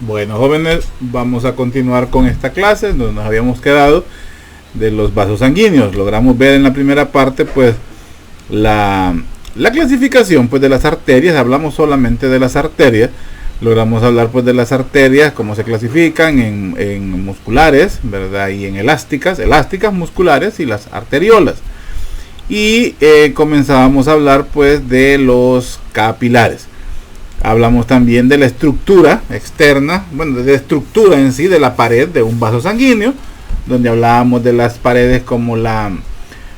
Bueno, jóvenes, vamos a continuar con esta clase donde nos habíamos quedado de los vasos sanguíneos. Logramos ver en la primera parte pues la clasificación pues de las arterias. Hablamos solamente de las arterias. Logramos hablar pues de las arterias, cómo se clasifican en musculares, ¿verdad? Y en elásticas, musculares y las arteriolas. Y comenzábamos a hablar pues de los capilares. Hablamos también de la estructura externa, bueno, de la estructura en sí de la pared de un vaso sanguíneo, donde hablábamos de las paredes como la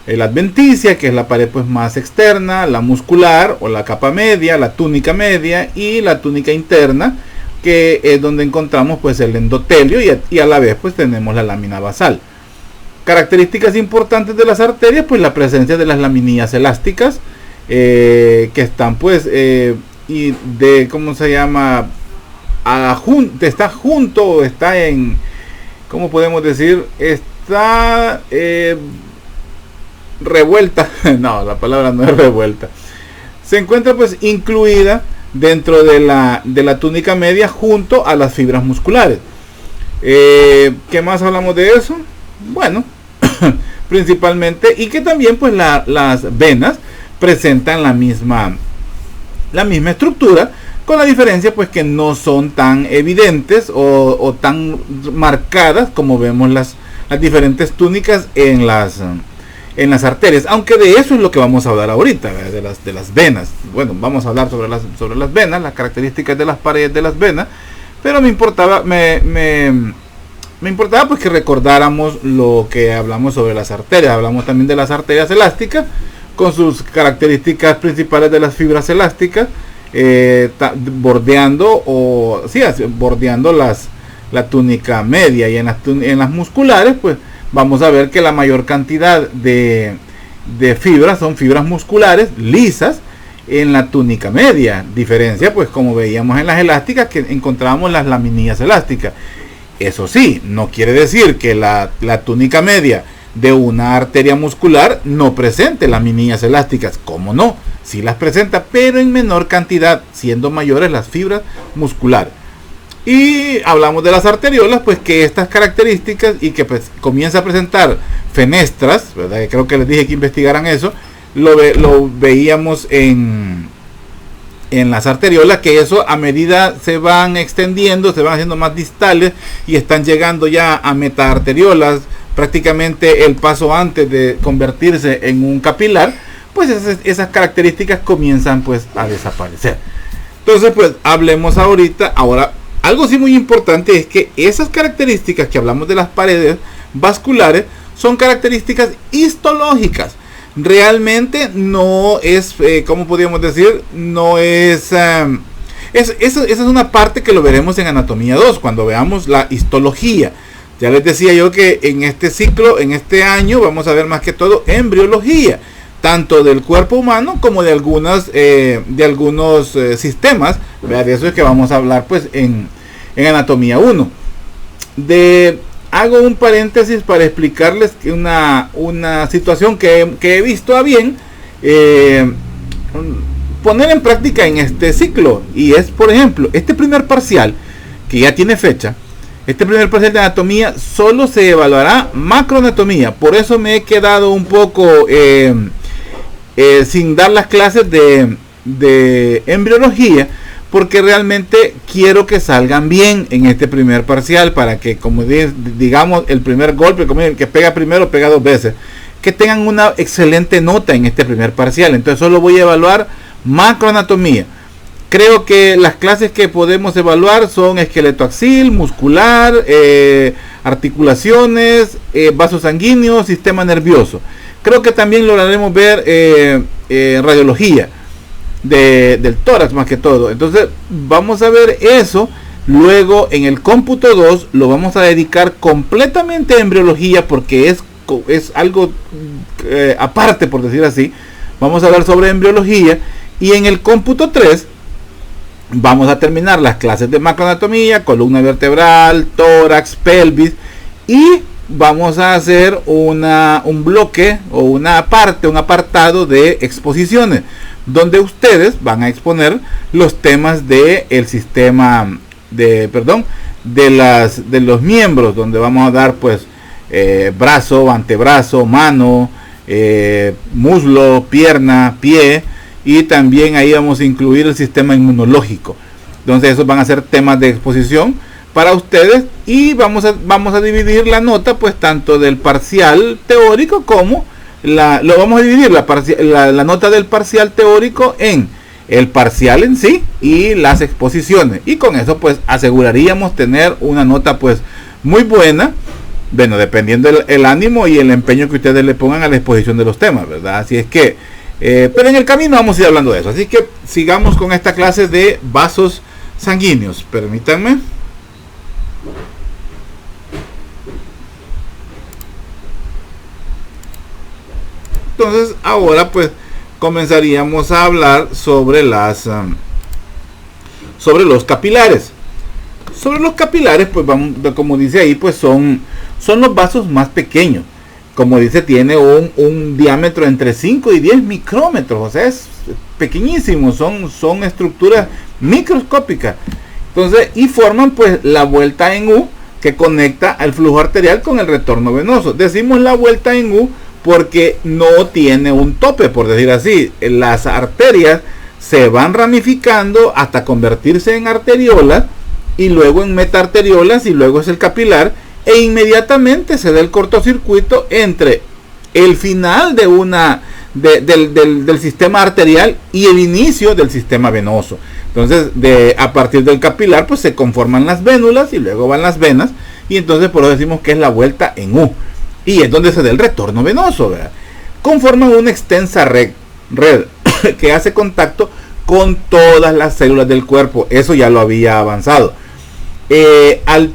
adventicia, que es la pared pues más externa, la muscular o la capa media, la túnica media y la túnica interna, que es donde encontramos pues el endotelio y a la vez pues tenemos la lámina basal. Características importantes de las arterias, pues la presencia de las laminillas elásticas, que están pues y de cómo se llama está junto, está en, ¿cómo podemos decir? Está revuelta, no, la palabra no es revuelta, se encuentra pues incluida dentro de la túnica media junto a las fibras musculares. ¿Qué más hablamos de eso? Bueno, principalmente, y que también pues las venas presentan la misma estructura, con la diferencia pues que no son tan evidentes o tan marcadas como vemos las diferentes túnicas en las arterias, aunque de eso es lo que vamos a hablar ahorita, de las venas. Bueno, vamos a hablar sobre las venas, las características de las paredes de las venas, pero me importaba pues que recordáramos lo que hablamos sobre las arterias. Hablamos también de las arterias elásticas, con sus características principales de las fibras elásticas, bordeando la túnica media, y en las musculares pues vamos a ver que la mayor cantidad de fibras son fibras musculares lisas en la túnica media, diferencia pues como veíamos en las elásticas, que encontrábamos las laminillas elásticas. Eso sí, no quiere decir que la túnica media de una arteria muscular no presente laminillas elásticas. ¿Cómo no? Sí las presenta, pero en menor cantidad, siendo mayores las fibras musculares. Y hablamos de las arteriolas, pues que estas características, y que pues comienza a presentar fenestras, ¿verdad? Que creo que les dije que investigaran eso. Lo veíamos en las arteriolas, que eso a medida se van extendiendo, se van haciendo más distales y están llegando ya a metaarteriolas, prácticamente el paso antes de convertirse en un capilar, pues esas características comienzan pues a desaparecer. Entonces pues hablemos ahora, algo sí muy importante es que esas características que hablamos de las paredes vasculares son características histológicas. Realmente no es, ¿cómo podríamos decir? No es... esa es una parte que lo veremos en Anatomía 2, cuando veamos la histología. Ya les decía yo que en este ciclo, en este año, vamos a ver más que todo embriología, tanto del cuerpo humano como de algunos sistemas. De eso es que vamos a hablar pues en Anatomía 1. Hago un paréntesis para explicarles una situación que he visto a bien poner en práctica en este ciclo, y es, por ejemplo, este primer parcial que ya tiene fecha. Este primer parcial de anatomía solo se evaluará macroanatomía. Por eso me he quedado un poco sin dar las clases de embriología, porque realmente quiero que salgan bien en este primer parcial, para que, como digamos, el primer golpe, como el que pega primero pega dos veces, que tengan una excelente nota en este primer parcial. Entonces solo voy a evaluar macroanatomía. Creo que las clases que podemos evaluar son esqueleto axil, muscular, articulaciones, vasos sanguíneos, sistema nervioso. Creo que también lograremos ver radiología del tórax más que todo. Entonces vamos a ver eso. Luego en el cómputo 2 lo vamos a dedicar completamente a embriología, porque es algo aparte, por decir así. Vamos a hablar sobre embriología, y en el cómputo 3 vamos a terminar las clases de macroanatomía, columna vertebral, tórax, pelvis, y vamos a hacer un bloque o un apartado de exposiciones, donde ustedes van a exponer los temas del sistema de los miembros, donde vamos a dar pues brazo, antebrazo, mano, muslo, pierna, pie, y también ahí vamos a incluir el sistema inmunológico. Entonces esos van a ser temas de exposición para ustedes, y vamos a dividir la nota pues tanto del parcial teórico como vamos a dividir la nota del parcial teórico en el parcial en sí y las exposiciones, y con eso pues aseguraríamos tener una nota pues muy buena, bueno, dependiendo el ánimo y el empeño que ustedes le pongan a la exposición de los temas, ¿verdad? Así es que pero en el camino vamos a ir hablando de eso, así que sigamos con esta clase de vasos sanguíneos. Permítanme. Entonces ahora pues comenzaríamos a hablar sobre los capilares. Sobre los capilares, pues vamos, como dice ahí, pues son los vasos más pequeños. Como dice, tiene un diámetro entre 5 y 10 micrómetros, o sea, es pequeñísimo, son estructuras microscópicas. Entonces, y forman pues la vuelta en U que conecta al flujo arterial con el retorno venoso. Decimos la vuelta en U porque no tiene un tope, por decir así. Las arterias se van ramificando hasta convertirse en arteriolas, y luego en metaarteriolas, y luego es el capilar, e inmediatamente se da el cortocircuito entre el final del sistema arterial y el inicio del sistema venoso. Entonces, a partir del capilar pues se conforman las vénulas y luego van las venas, y entonces por eso decimos que es la vuelta en U, y es donde se da el retorno venoso, ¿verdad? Conforman una extensa red que hace contacto con todas las células del cuerpo. Eso ya lo había avanzado.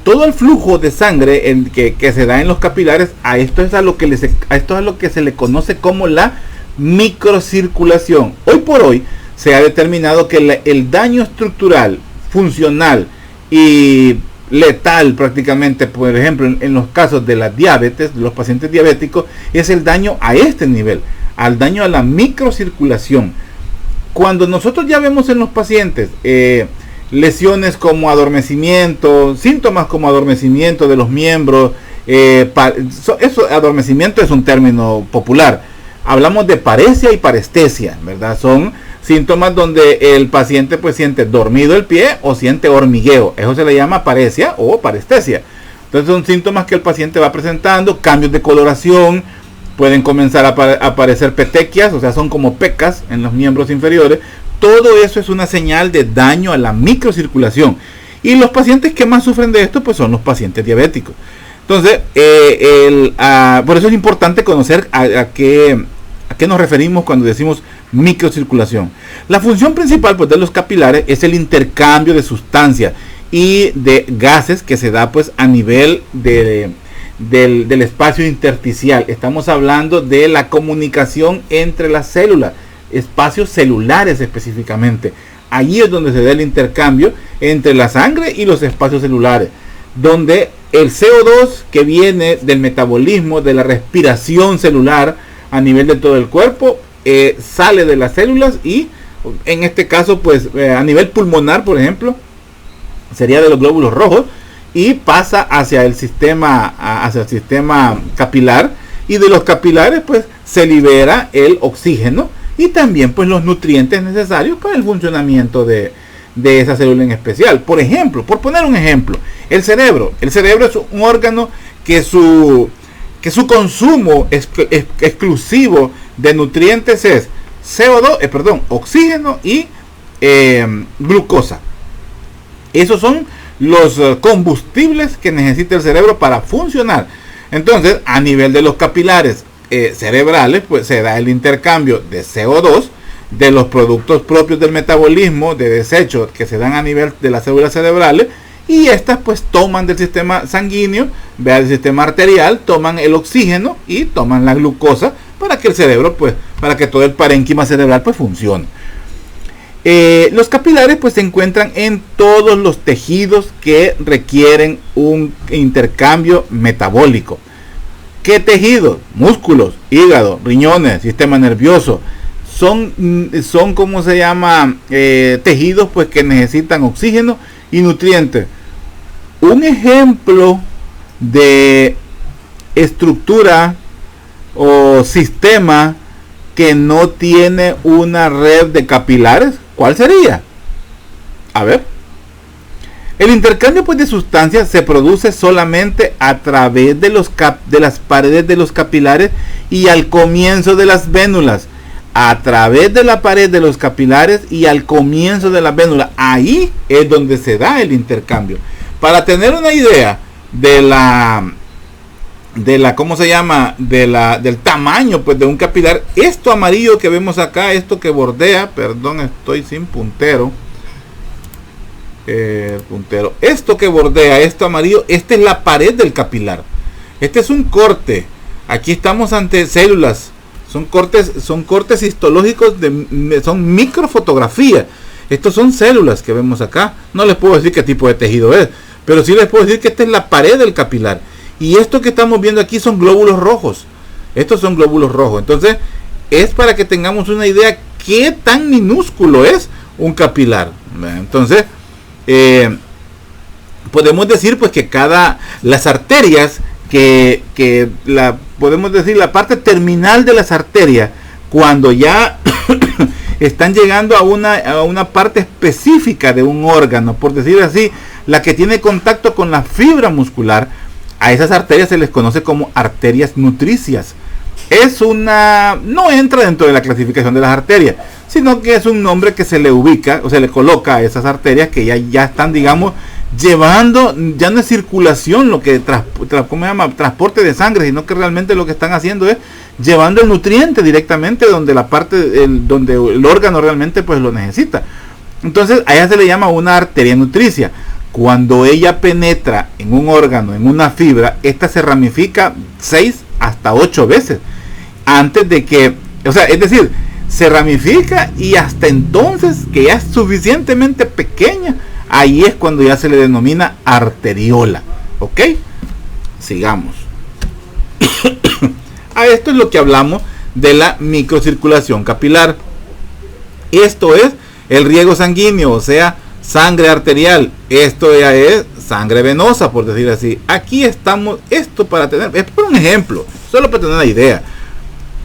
Todo el flujo de sangre que se da en los capilares, a esto es a lo que se le conoce como la microcirculación. Hoy por hoy se ha determinado que el daño estructural, funcional y letal prácticamente, por ejemplo en los casos de la diabetes, de los pacientes diabéticos, es el daño a este nivel, al daño a la microcirculación. Cuando nosotros ya vemos en los pacientes lesiones como adormecimiento, síntomas como adormecimiento de los miembros, adormecimiento es un término popular. Hablamos de paresia y parestesia, ¿verdad? Son síntomas donde el paciente pues siente dormido el pie o siente hormigueo. Eso se le llama paresia o parestesia. Entonces son síntomas que el paciente va presentando, cambios de coloración, pueden comenzar a aparecer petequias, o sea, son como pecas en los miembros inferiores. Todo eso es una señal de daño a la microcirculación. Y los pacientes que más sufren de esto pues son los pacientes diabéticos. Entonces, por eso es importante conocer a qué nos referimos cuando decimos microcirculación. La función principal pues de los capilares es el intercambio de sustancias y de gases que se da pues a nivel del espacio intersticial. Estamos hablando de la comunicación entre las células, espacios celulares específicamente. Allí es donde se da el intercambio entre la sangre y los espacios celulares, donde el CO2 que viene del metabolismo, de la respiración celular a nivel de todo el cuerpo, sale de las células, y en este caso pues a nivel pulmonar, por ejemplo, sería de los glóbulos rojos, y pasa hacia el sistema capilar, y de los capilares pues se libera el oxígeno y también pues los nutrientes necesarios para el funcionamiento de esa célula en especial. Por ejemplo, por poner un ejemplo, el cerebro es un órgano que su consumo exclusivo de nutrientes es oxígeno y glucosa. Esos son los combustibles que necesita el cerebro para funcionar. Entonces, a nivel de los capilares cerebrales, pues se da el intercambio de CO2, de los productos propios del metabolismo, de desechos que se dan a nivel de las células cerebrales, y estas pues toman del sistema sanguíneo, del sistema arterial, toman el oxígeno y toman la glucosa para que el cerebro pues, para que todo el parénquima cerebral pues funcione. Los capilares pues se encuentran en todos los tejidos que requieren un intercambio metabólico. ¿Qué tejidos? Músculos, hígado, riñones, sistema nervioso. Son ¿cómo se llama? Tejidos pues que necesitan oxígeno y nutrientes. Un ejemplo de estructura o sistema que no tiene una red de capilares, ¿cuál sería? A ver. El intercambio pues de sustancias se produce solamente a través de las paredes de los capilares y al comienzo de las vénulas. A través de la pared de los capilares y al comienzo de las vénulas. Ahí es donde se da el intercambio. Para tener una idea de la ¿cómo se llama? Del tamaño pues de un capilar, esto amarillo que vemos acá, esto que bordea, perdón, estoy sin puntero. Esto que bordea, esto amarillo, esta es la pared del capilar. Este es un corte. Aquí estamos ante células. Son cortes histológicos, son microfotografías. Estos son células que vemos acá. No les puedo decir qué tipo de tejido es, pero sí les puedo decir que esta es la pared del capilar. Y esto que estamos viendo aquí son glóbulos rojos. Estos son glóbulos rojos. Entonces, es para que tengamos una idea qué tan minúsculo es un capilar. Entonces, podemos decir pues que las arterias, podemos decir la parte terminal de las arterias, cuando ya están llegando a una parte específica de un órgano, por decir así, la que tiene contacto con la fibra muscular, a esas arterias se les conoce como arterias nutricias. No entra dentro de la clasificación de las arterias, sino que es un nombre que se le ubica o se le coloca a esas arterias que ya están, digamos, llevando, ya no es circulación lo que ¿cómo se llama? Transporte de sangre, sino que realmente lo que están haciendo es llevando el nutriente directamente donde donde el órgano realmente pues lo necesita. Entonces a ella se le llama una arteria nutricia. Cuando ella penetra en un órgano, en una fibra, esta se ramifica 6 hasta 8 veces antes de que, es decir, se ramifica y hasta entonces, que ya es suficientemente pequeña, ahí es cuando ya se le denomina arteriola. ¿Ok? Sigamos. A esto es lo que hablamos de la microcirculación capilar. Esto es el riego sanguíneo, o sea, sangre arterial. Esto ya es sangre venosa, por decir así. Aquí estamos, esto es por un ejemplo, solo para tener una idea.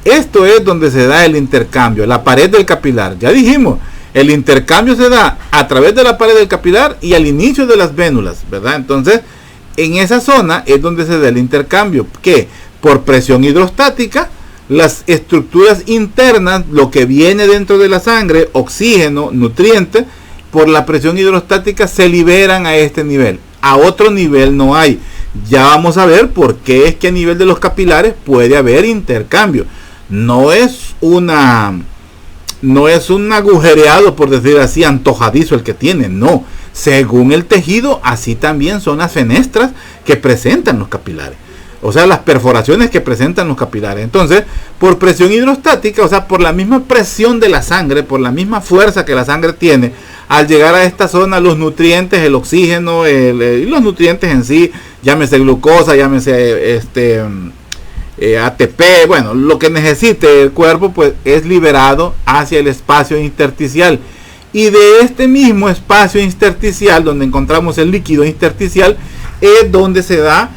Esto es donde se da el intercambio, la pared del capilar. Ya dijimos, el intercambio se da a través de la pared del capilar y al inicio de las vénulas, ¿verdad? Entonces, en esa zona es donde se da el intercambio, que por presión hidrostática, las estructuras internas, lo que viene dentro de la sangre, oxígeno, nutrientes, por la presión hidrostática se liberan a este nivel. A otro nivel no hay. Ya vamos a ver por qué es que a nivel de los capilares puede haber intercambio. No es un agujereado, por decir así, antojadizo el que tiene. No. Según el tejido, así también son las fenestras que presentan los capilares. O sea, las perforaciones que presentan los capilares. Entonces, por presión hidrostática, o sea, por la misma presión de la sangre, por la misma fuerza que la sangre tiene, al llegar a esta zona, los nutrientes, el oxígeno, y los nutrientes en sí, llámese glucosa, llámese ATP, bueno, lo que necesite el cuerpo, pues es liberado hacia el espacio intersticial. Y de este mismo espacio intersticial, donde encontramos el líquido intersticial, es donde se da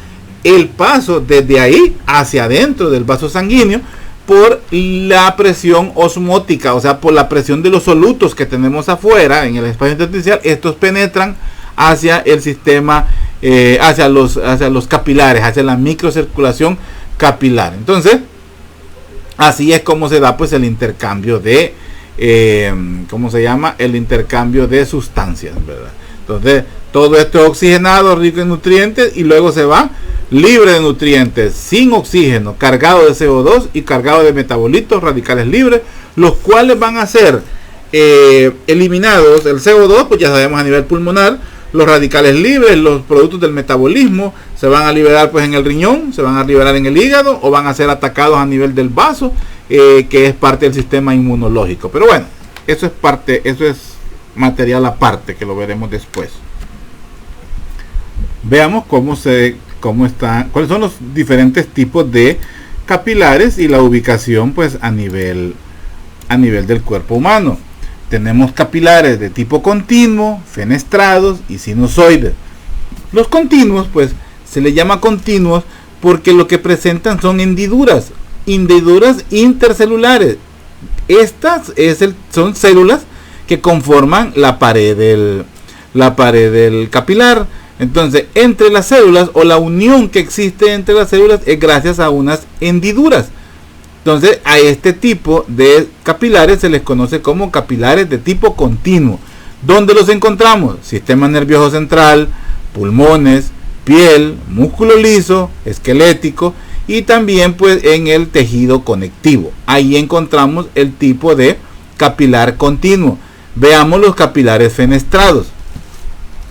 el paso desde ahí hacia adentro del vaso sanguíneo por la presión osmótica, o sea, por la presión de los solutos que tenemos afuera en el espacio intersticial. Estos penetran hacia el sistema, hacia los capilares, hacia la microcirculación capilar. Entonces, así es como se da pues el intercambio de ¿cómo se llama? El intercambio de sustancias, ¿verdad? Entonces, todo esto es oxigenado, rico en nutrientes, y luego se va libre de nutrientes, sin oxígeno, cargado de CO2 y cargado de metabolitos radicales libres, los cuales van a ser eliminados. El CO2, pues ya sabemos, a nivel pulmonar. Los radicales libres, los productos del metabolismo, se van a liberar pues en el riñón, se van a liberar en el hígado, o van a ser atacados a nivel del vaso, que es parte del sistema inmunológico. Pero bueno, eso es material aparte, que lo veremos después. Veamos cuáles son los diferentes tipos de capilares y la ubicación pues a nivel del cuerpo humano. tenemos capilares de tipo continuo, fenestrados y sinusoides. Los continuos, pues, se les llama continuos porque lo que presentan son hendiduras intercelulares. Estas son células que conforman la pared del capilar. Entonces, entre las células, o la unión que existe entre las células, es gracias a unas hendiduras. Entonces, a este tipo de capilares se les conoce como capilares de tipo continuo. ¿Dónde los encontramos? Sistema nervioso central, pulmones, piel, músculo liso, esquelético, y también pues en el tejido conectivo. Ahí encontramos el tipo de capilar continuo. Veamos los capilares fenestrados.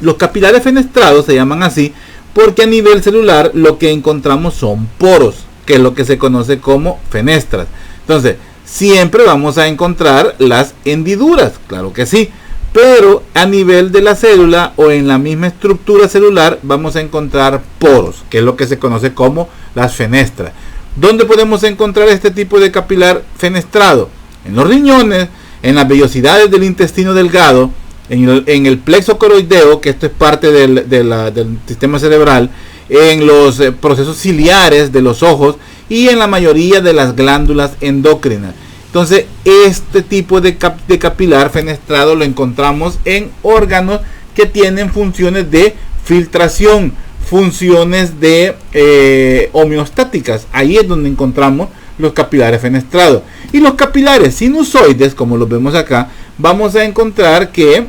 Los capilares fenestrados se llaman así porque a nivel celular lo que encontramos son poros, que es lo que se conoce como fenestras. Entonces, siempre vamos a encontrar las hendiduras, claro que sí, pero a nivel de la célula o en la misma estructura celular vamos a encontrar poros, que es lo que se conoce como las fenestras. ¿Dónde podemos encontrar este tipo de capilar fenestrado? En los riñones, en las vellosidades del intestino delgado, en el plexo coroideo, que esto es parte del sistema cerebral, en los procesos ciliares de los ojos y en la mayoría de las glándulas endocrinas. Entonces, este tipo de capilar fenestrado lo encontramos en órganos que tienen funciones de filtración, funciones de homeostáticas. Ahí es donde encontramos los capilares fenestrados. Y los capilares sinusoides, como los vemos acá, vamos a encontrar que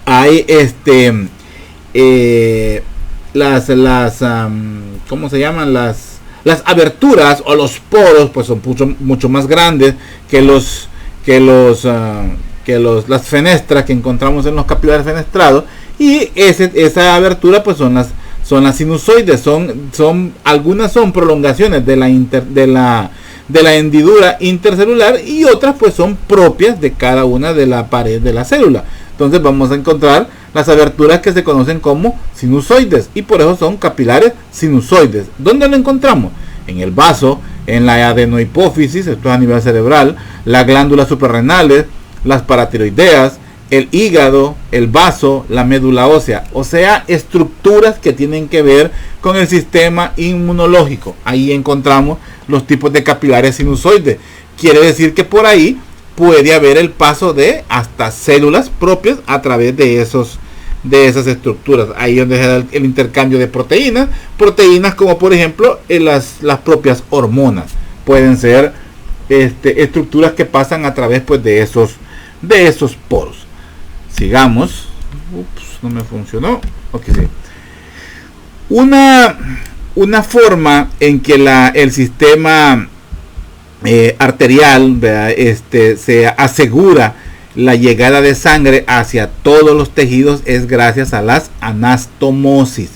hay ¿cómo se llaman? Las aberturas o los poros, pues son mucho más grandes que las fenestras que encontramos en los capilares fenestrados, y esa abertura pues son las sinusoides, algunas son prolongaciones de la hendidura intercelular y otras pues son propias de cada una de la pared de la célula. Entonces vamos a encontrar las aberturas que se conocen como sinusoides y por eso son capilares sinusoides. ¿Dónde lo encontramos? En el vaso, en la adenohipófisis, esto es a nivel cerebral, las glándulas suprarrenales, las paratiroideas, el hígado, el vaso, la médula ósea, o sea, estructuras que tienen que ver con el sistema inmunológico. Ahí encontramos los tipos de capilares sinusoides. Quiere decir que por ahí puede haber el paso de hasta células propias a través de esas estructuras. Ahí donde se da el intercambio de proteínas como por ejemplo las propias hormonas. Pueden ser estructuras que pasan a través pues de esos poros. Sigamos. No me funcionó. Ok, sí. Una forma en que el sistema arterial, se asegura la llegada de sangre hacia todos los tejidos es gracias a las anastomosis.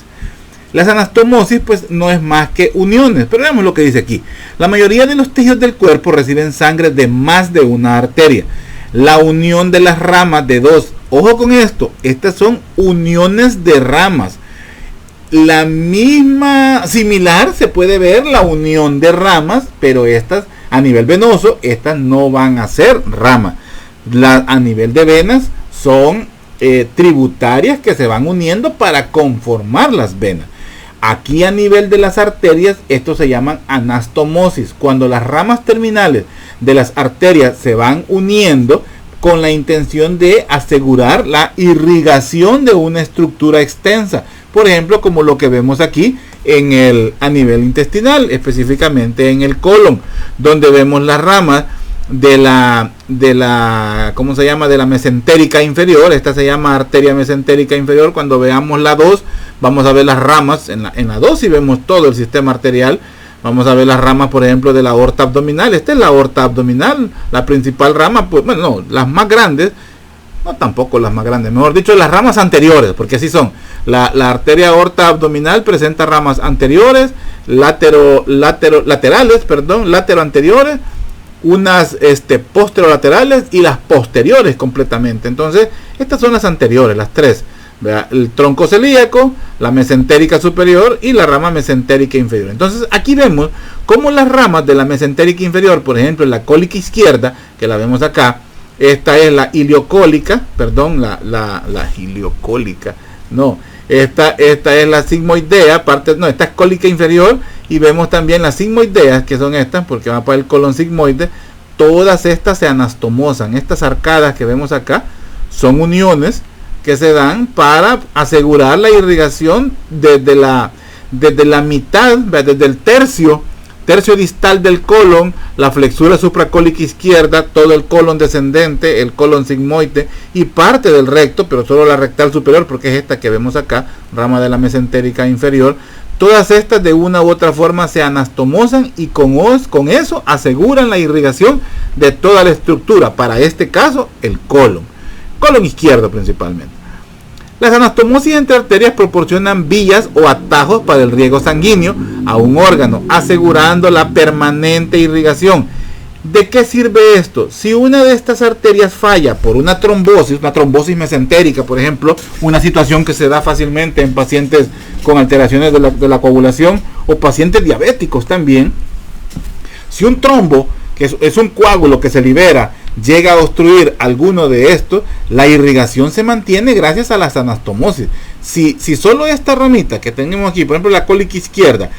Las anastomosis pues no es más que uniones, pero veamos lo que dice aquí. La mayoría de los tejidos del cuerpo reciben sangre de más de una arteria. La unión de las ramas de dos, ojo con esto, estas son uniones de ramas. La misma, similar se puede ver la unión de ramas, pero estas a nivel venoso, estas no van a ser ramas. A nivel de venas son tributarias que se van uniendo para conformar las venas. Aquí a nivel de las arterias, esto se llaman anastomosis. Cuando las ramas terminales de las arterias se van uniendo con la intención de asegurar la irrigación de una estructura extensa. Por ejemplo, como lo que vemos aquí a nivel intestinal, específicamente en el colon, donde vemos las ramas de la ¿cómo se llama? De la mesentérica inferior. Esta se llama arteria mesentérica inferior. Cuando veamos la 2, vamos a ver las ramas en la 2 y vemos todo el sistema arterial. Vamos a ver las ramas, por ejemplo, de la aorta abdominal. Esta es la aorta abdominal, la principal rama, pues bueno, no, las más grandes, no tampoco las más grandes, mejor dicho, las ramas anteriores, porque así son. La arteria aorta abdominal presenta ramas anteriores, laterales, lateroanteriores, unas posterolaterales y las posteriores completamente. Entonces, estas son las anteriores, las tres. ¿Verdad? El tronco celíaco, la mesentérica superior y la rama mesentérica inferior. Entonces aquí vemos cómo las ramas de la mesentérica inferior, por ejemplo en la cólica izquierda, que la vemos acá, esta es la iliocólica, perdón, la iliocólica, no, esta es la sigmoidea, esta es cólica inferior, y vemos también las sigmoideas, que son estas, porque van para el colon sigmoide. Todas estas se anastomosan. Estas arcadas que vemos acá son uniones que se dan para asegurar la irrigación desde la mitad, desde el tercio distal del colon, la flexura supracólica izquierda, todo el colon descendente, el colon sigmoide y parte del recto, pero solo la rectal superior, porque es esta que vemos acá, rama de la mesentérica inferior. Todas estas de una u otra forma se anastomosan y con eso aseguran la irrigación de toda la estructura, para este caso el colon izquierdo principalmente. Las anastomosis entre arterias proporcionan vías o atajos para el riego sanguíneo a un órgano, asegurando la permanente irrigación. ¿De qué sirve esto? Si una de estas arterias falla por una trombosis mesentérica, por ejemplo, una situación que se da fácilmente en pacientes con alteraciones de la coagulación o pacientes diabéticos también, si un trombo, que es un coágulo que se libera, llega a obstruir alguno de estos, la irrigación se mantiene gracias a las anastomosis. Si solo esta ramita que tenemos aquí, por ejemplo la cólica izquierda,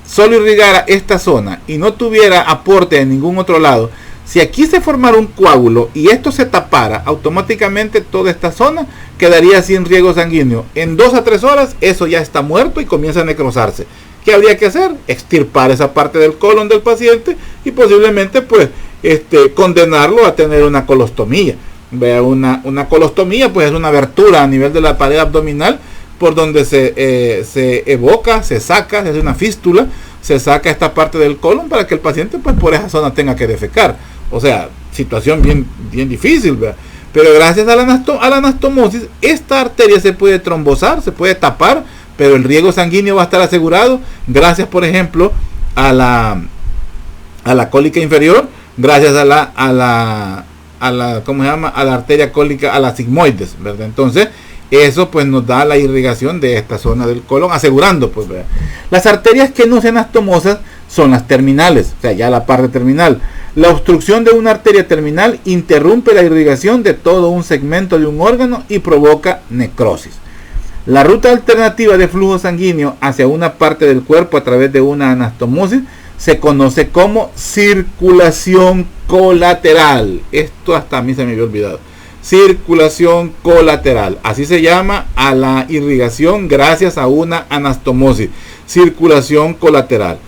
solo irrigara esta zona y no tuviera aporte de ningún otro lado, si aquí se formara un coágulo y esto se tapara, automáticamente toda esta zona quedaría sin riego sanguíneo. En 2 a 3 horas eso ya está muerto y comienza a necrosarse. ¿Qué habría que hacer? Extirpar esa parte del colon del paciente y posiblemente pues condenarlo a tener una colostomía. Vea, una colostomía pues es una abertura a nivel de la pared abdominal por donde se evoca, se saca, es una fístula, se saca esta parte del colon para que el paciente pues por esa zona tenga que defecar. O sea, situación bien difícil, ¿verdad? Pero gracias a la anastomosis, esta arteria se puede trombosar, se puede tapar, pero el riego sanguíneo va a estar asegurado gracias, por ejemplo, a la cólica inferior, gracias a la ¿cómo se llama? A la arteria cólica, a las sigmoides, ¿verdad? Entonces, eso pues nos da la irrigación de esta zona del colon, asegurando pues, ¿verdad? Las arterias que no se anastomosan son las terminales, o sea, ya la parte terminal. La obstrucción de una arteria terminal interrumpe la irrigación de todo un segmento de un órgano y provoca necrosis. La ruta alternativa de flujo sanguíneo hacia una parte del cuerpo a través de una anastomosis se conoce como circulación colateral. Esto hasta a mí se me había olvidado. Circulación colateral. Así se llama a la irrigación gracias a una anastomosis. Circulación colateral.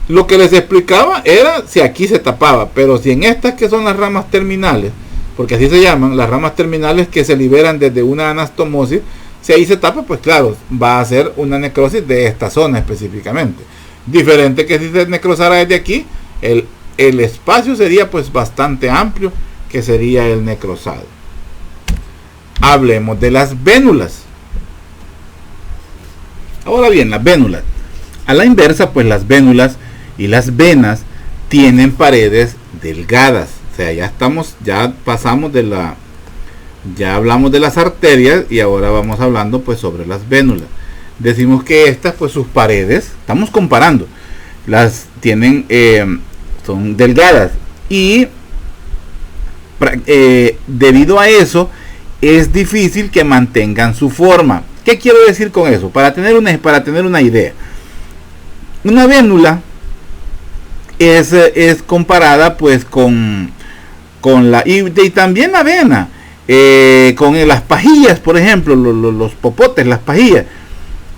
Lo que les explicaba era si aquí se tapaba, pero si en estas que son las ramas terminales, porque así se llaman, las ramas terminales que se liberan desde una anastomosis, si ahí se tapa, pues claro, va a ser una necrosis de esta zona específicamente. Diferente que si se necrosara desde aquí, el espacio sería pues bastante amplio, que sería el necrosado. Hablemos de las vénulas. Ahora bien, las vénulas. A la inversa, pues las vénulas y las venas tienen paredes delgadas. O sea, ya pasamos ya hablamos de las arterias y ahora vamos hablando pues sobre las vénulas. Decimos que estas pues sus paredes, estamos comparando, las tienen, son delgadas y debido a eso es difícil que mantengan su forma. ¿Qué quiero decir con eso? Para tener una idea, una vénula es comparada pues con y también la vena, con las pajillas, por ejemplo, los popotes, las pajillas.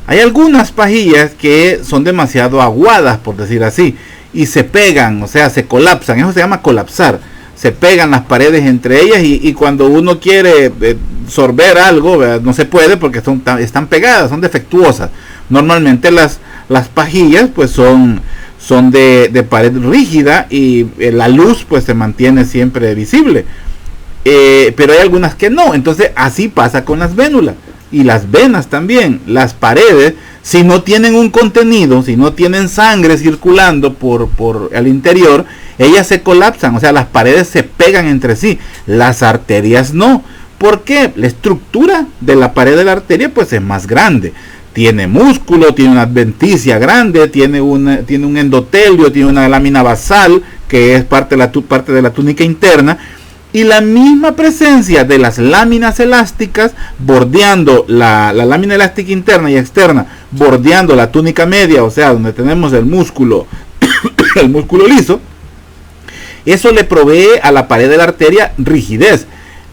Hay algunas pajillas que son demasiado aguadas, por decir así, y se pegan, o sea, se colapsan. Eso se llama colapsar. Se pegan las paredes entre ellas y cuando uno quiere sorber algo, ¿verdad? No se puede porque están pegadas, son defectuosas. Normalmente las pajillas pues son de pared rígida y la luz pues se mantiene siempre visible. Pero hay algunas que no. Entonces así pasa con las vénulas y las venas también. Las paredes, si no tienen un contenido, si no tienen sangre circulando por el interior, ellas se colapsan, o sea, las paredes se pegan entre sí. Las arterias no. ¿Por qué? La estructura de la pared de la arteria pues es más grande. Tiene músculo, tiene una adventicia grande, tiene un endotelio, tiene una lámina basal que es parte de la túnica interna. Y la misma presencia de las láminas elásticas bordeando la lámina elástica interna y externa, bordeando la túnica media, o sea, donde tenemos el músculo, el músculo liso, eso le provee a la pared de la arteria rigidez.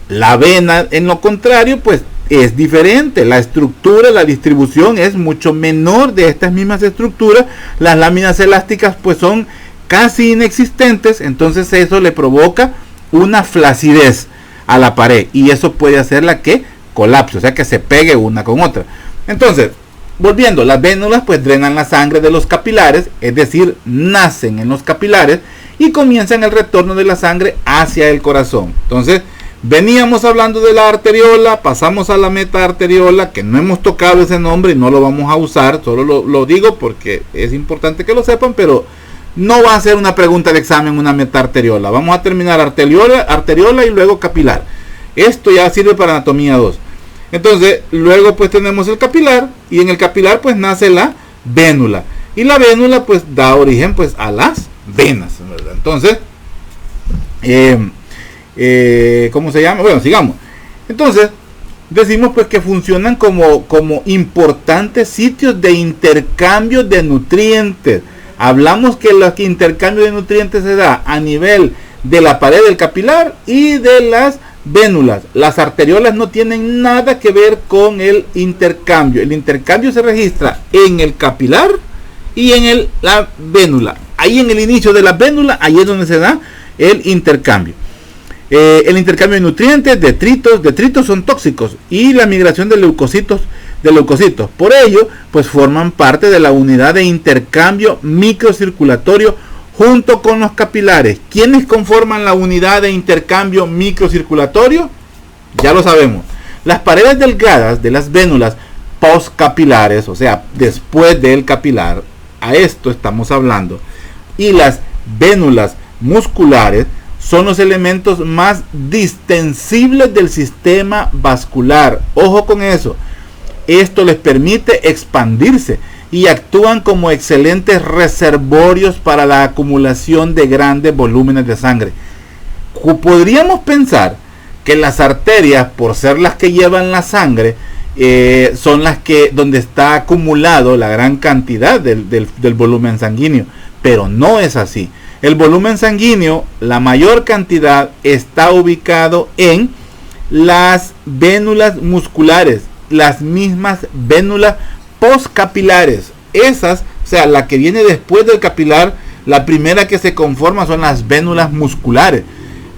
La vena, en lo contrario, pues es diferente. La estructura, la distribución es mucho menor de estas mismas estructuras. Las láminas elásticas pues son casi inexistentes, entonces eso le provoca una flacidez a la pared y eso puede hacerla que colapse, o sea que se pegue una con otra. Entonces, volviendo, las vénulas pues drenan la sangre de los capilares, es decir, nacen en los capilares y comienzan el retorno de la sangre hacia el corazón. Entonces, veníamos hablando de la arteriola, pasamos a la metaarteriola, que no hemos tocado ese nombre y no lo vamos a usar, solo lo digo porque es importante que lo sepan, pero no va a ser una pregunta de examen una metaarteriola. Vamos a terminar arteriola y luego capilar. Esto ya sirve para anatomía 2. Entonces, luego pues tenemos el capilar y en el capilar pues nace la vénula. Y la vénula pues da origen pues a las venas, ¿verdad? Entonces, ¿cómo se llama? Bueno, sigamos. Entonces, decimos pues que funcionan como importantes sitios de intercambio de nutrientes. Hablamos que el intercambio de nutrientes se da a nivel de la pared del capilar y de las vénulas. Las arteriolas no tienen nada que ver con el intercambio. El intercambio se registra en el capilar y en la vénula. Ahí en el inicio de la vénula, ahí es donde se da el intercambio. El intercambio de nutrientes, detritos son tóxicos y la migración de leucocitos. Por ello, pues forman parte de la unidad de intercambio microcirculatorio junto con los capilares. ¿Quiénes conforman la unidad de intercambio microcirculatorio? Ya lo sabemos. Las paredes delgadas de las vénulas postcapilares, o sea, después del capilar, a esto estamos hablando, y las vénulas musculares son los elementos más distensibles del sistema vascular. Ojo con eso. Esto les permite expandirse y actúan como excelentes reservorios para la acumulación de grandes volúmenes de sangre. Podríamos pensar que las arterias, por ser las que llevan la sangre, son las que donde está acumulado la gran cantidad del volumen sanguíneo, pero no es así. El volumen sanguíneo, la mayor cantidad, está ubicado en las vénulas musculares, las mismas vénulas postcapilares. Esas, o sea, la que viene después del capilar, la primera que se conforma son las vénulas musculares.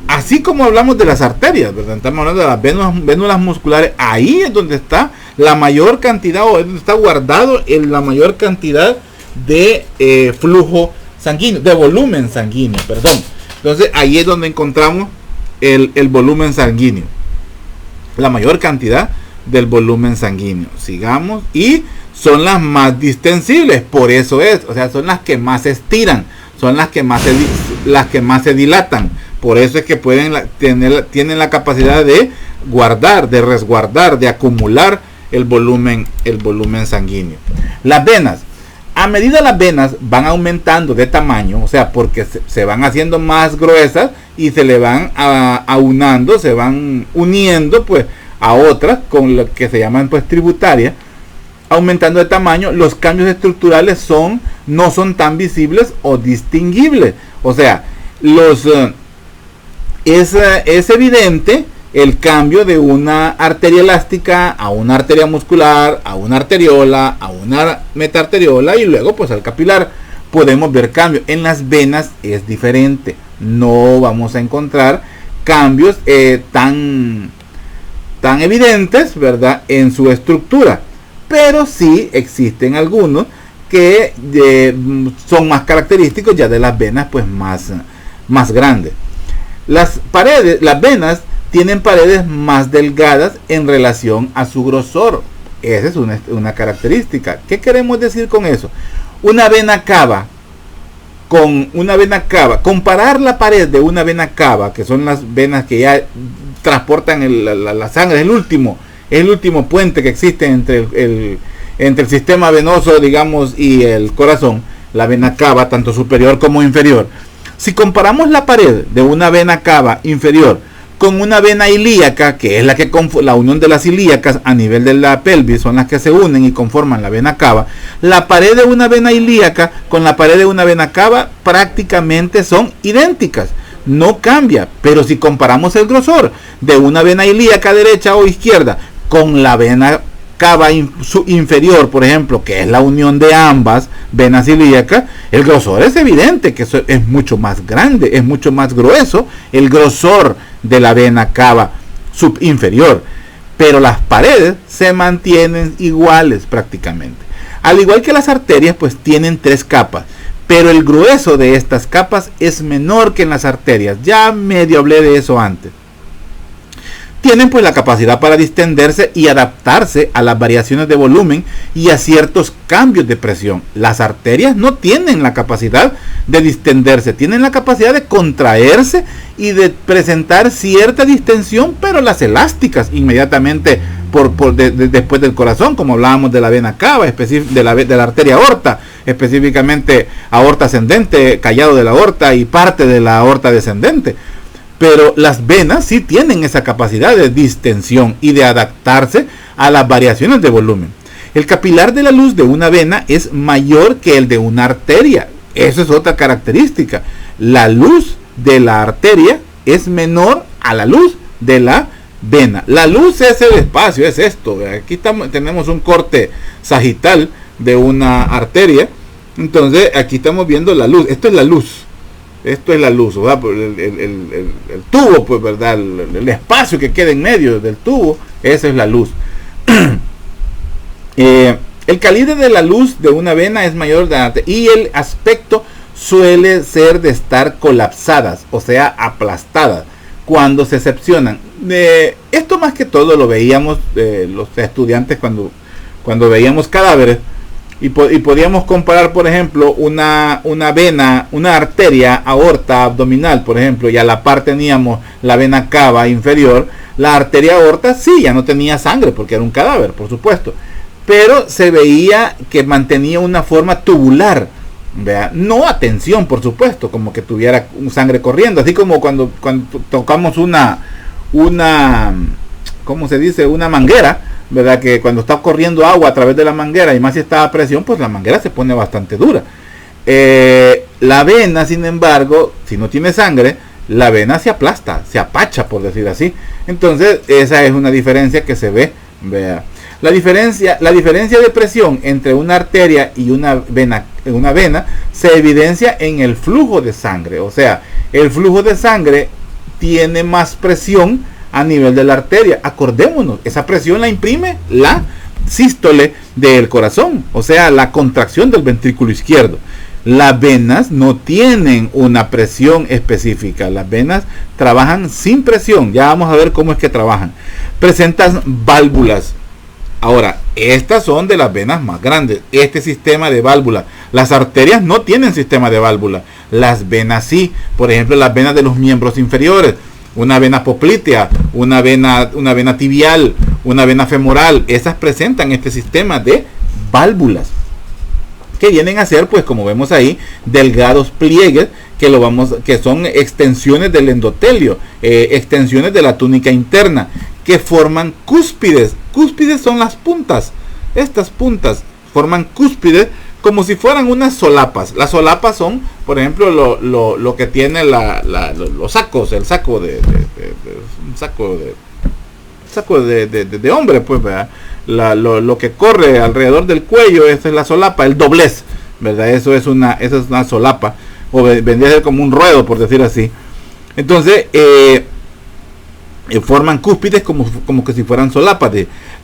Así como hablamos de las arterias, ¿verdad? Estamos hablando de las vénulas musculares. Ahí es donde está la mayor cantidad, o es donde está guardado la mayor cantidad de flujo sanguíneo, de volumen sanguíneo, perdón. Entonces ahí es donde encontramos el volumen sanguíneo, la mayor cantidad del volumen sanguíneo. Sigamos. Y son las más distensibles, por eso es, o sea, son las que más se estiran, son las que más se dilatan. Por eso es que tienen la capacidad de guardar, de resguardar, de acumular el volumen sanguíneo. Las venas. A medida las venas van aumentando de tamaño, o sea, porque se van haciendo más gruesas y se le van aunando, se van uniendo pues a otras con lo que se llaman pues tributarias, aumentando de tamaño, los cambios estructurales no son tan visibles o distinguibles. O sea, es evidente el cambio de una arteria elástica a una arteria muscular, a una arteriola, a una metaarteriola y luego pues al capilar. Podemos ver cambios. En las venas es diferente. No vamos a encontrar cambios tan evidentes, ¿verdad?, en su estructura. Pero sí existen algunos que son más característicos ya de las venas pues más grandes. Las venas tienen paredes más delgadas en relación a su grosor. Esa es una característica. ¿Qué queremos decir con eso? Una vena cava, comparar la pared de una vena cava, que son las venas que ya transportan la sangre, es el último puente que existe entre el sistema venoso, digamos, y el corazón, la vena cava, tanto superior como inferior. Si comparamos la pared de una vena cava inferior con una vena ilíaca, que es la que la unión de las ilíacas a nivel de la pelvis, son las que se unen y conforman la vena cava. La pared de una vena ilíaca con la pared de una vena cava prácticamente son idénticas, no cambia. Pero si comparamos el grosor de una vena ilíaca derecha o izquierda con la vena cava inferior, por ejemplo, que es la unión de ambas venas ilíacas, el grosor es evidente que eso es mucho más grande, es mucho más grueso el grosor de la vena cava subinferior, pero las paredes se mantienen iguales prácticamente. Al igual que las arterias, pues tienen 3 capas, pero el grueso de estas capas es menor que en las arterias. Ya medio hablé de eso antes. Tienen pues la capacidad para distenderse y adaptarse a las variaciones de volumen y a ciertos cambios de presión. Las arterias no tienen la capacidad de distenderse, tienen la capacidad de contraerse y de presentar cierta distensión, pero las elásticas inmediatamente después del corazón, como hablábamos de la vena cava, de la arteria aorta, específicamente aorta ascendente, callado de la aorta y parte de la aorta descendente. Pero las venas sí tienen esa capacidad de distensión y de adaptarse a las variaciones de volumen. El capilar de la luz de una vena es mayor que el de una arteria. Eso es otra característica. La luz de la arteria es menor a la luz de la vena. La luz es el espacio, es esto. Aquí tenemos un corte sagital de una arteria. Entonces aquí estamos viendo la luz. Esto es la luz. Esto es la luz, ¿verdad? El tubo, pues, ¿verdad? El espacio que queda en medio del tubo, esa es la luz. El calibre de la luz de una vena es mayor y el aspecto suele ser de estar colapsadas, o sea, aplastadas, cuando se seccionan. Esto más que todo lo veíamos los estudiantes cuando veíamos cadáveres. Y podíamos comparar, por ejemplo, una vena, una arteria aorta abdominal, por ejemplo, y a la par teníamos la vena cava inferior. La arteria aorta sí, ya no tenía sangre porque era un cadáver, por supuesto, pero se veía que mantenía una forma tubular, ¿vea? No a tensión, por supuesto, como que tuviera sangre corriendo, así como cuando tocamos una ¿cómo se dice? Una manguera, ¿verdad? Que cuando está corriendo agua a través de la manguera y más si está a presión, pues la manguera se pone bastante dura. La vena, sin embargo, si no tiene sangre, la vena se aplasta, se apacha, por decir así. Entonces esa es una diferencia que se ve. Vea. La diferencia de presión entre una arteria y una vena se evidencia en el flujo de sangre. O sea, el flujo de sangre tiene más presión a nivel de la arteria. Acordémonos, esa presión la imprime la sístole del corazón, o sea, la contracción del ventrículo izquierdo. Las venas no tienen una presión específica, las venas trabajan sin presión. Ya vamos a ver cómo es que trabajan. Presentan válvulas. Ahora, estas son de las venas más grandes, este sistema de válvulas. Las arterias no tienen sistema de válvula, las venas sí. Por ejemplo, las venas de los miembros inferiores, una vena poplitea, una vena tibial, una vena femoral, esas presentan este sistema de válvulas que vienen a ser, pues como vemos ahí, delgados pliegues que son extensiones del endotelio, extensiones de la túnica interna, que forman cúspides. Cúspides son las puntas. Estas puntas forman cúspides como si fueran unas solapas. Las solapas son, por ejemplo, lo que tiene los sacos, el saco de hombre, pues, ¿verdad? Lo que corre alrededor del cuello, esa es la solapa, el doblez, ¿verdad? Esa es una solapa, o vendría a ser como un ruedo, por decir así. Entonces, forman cúspides como que si fueran solapas.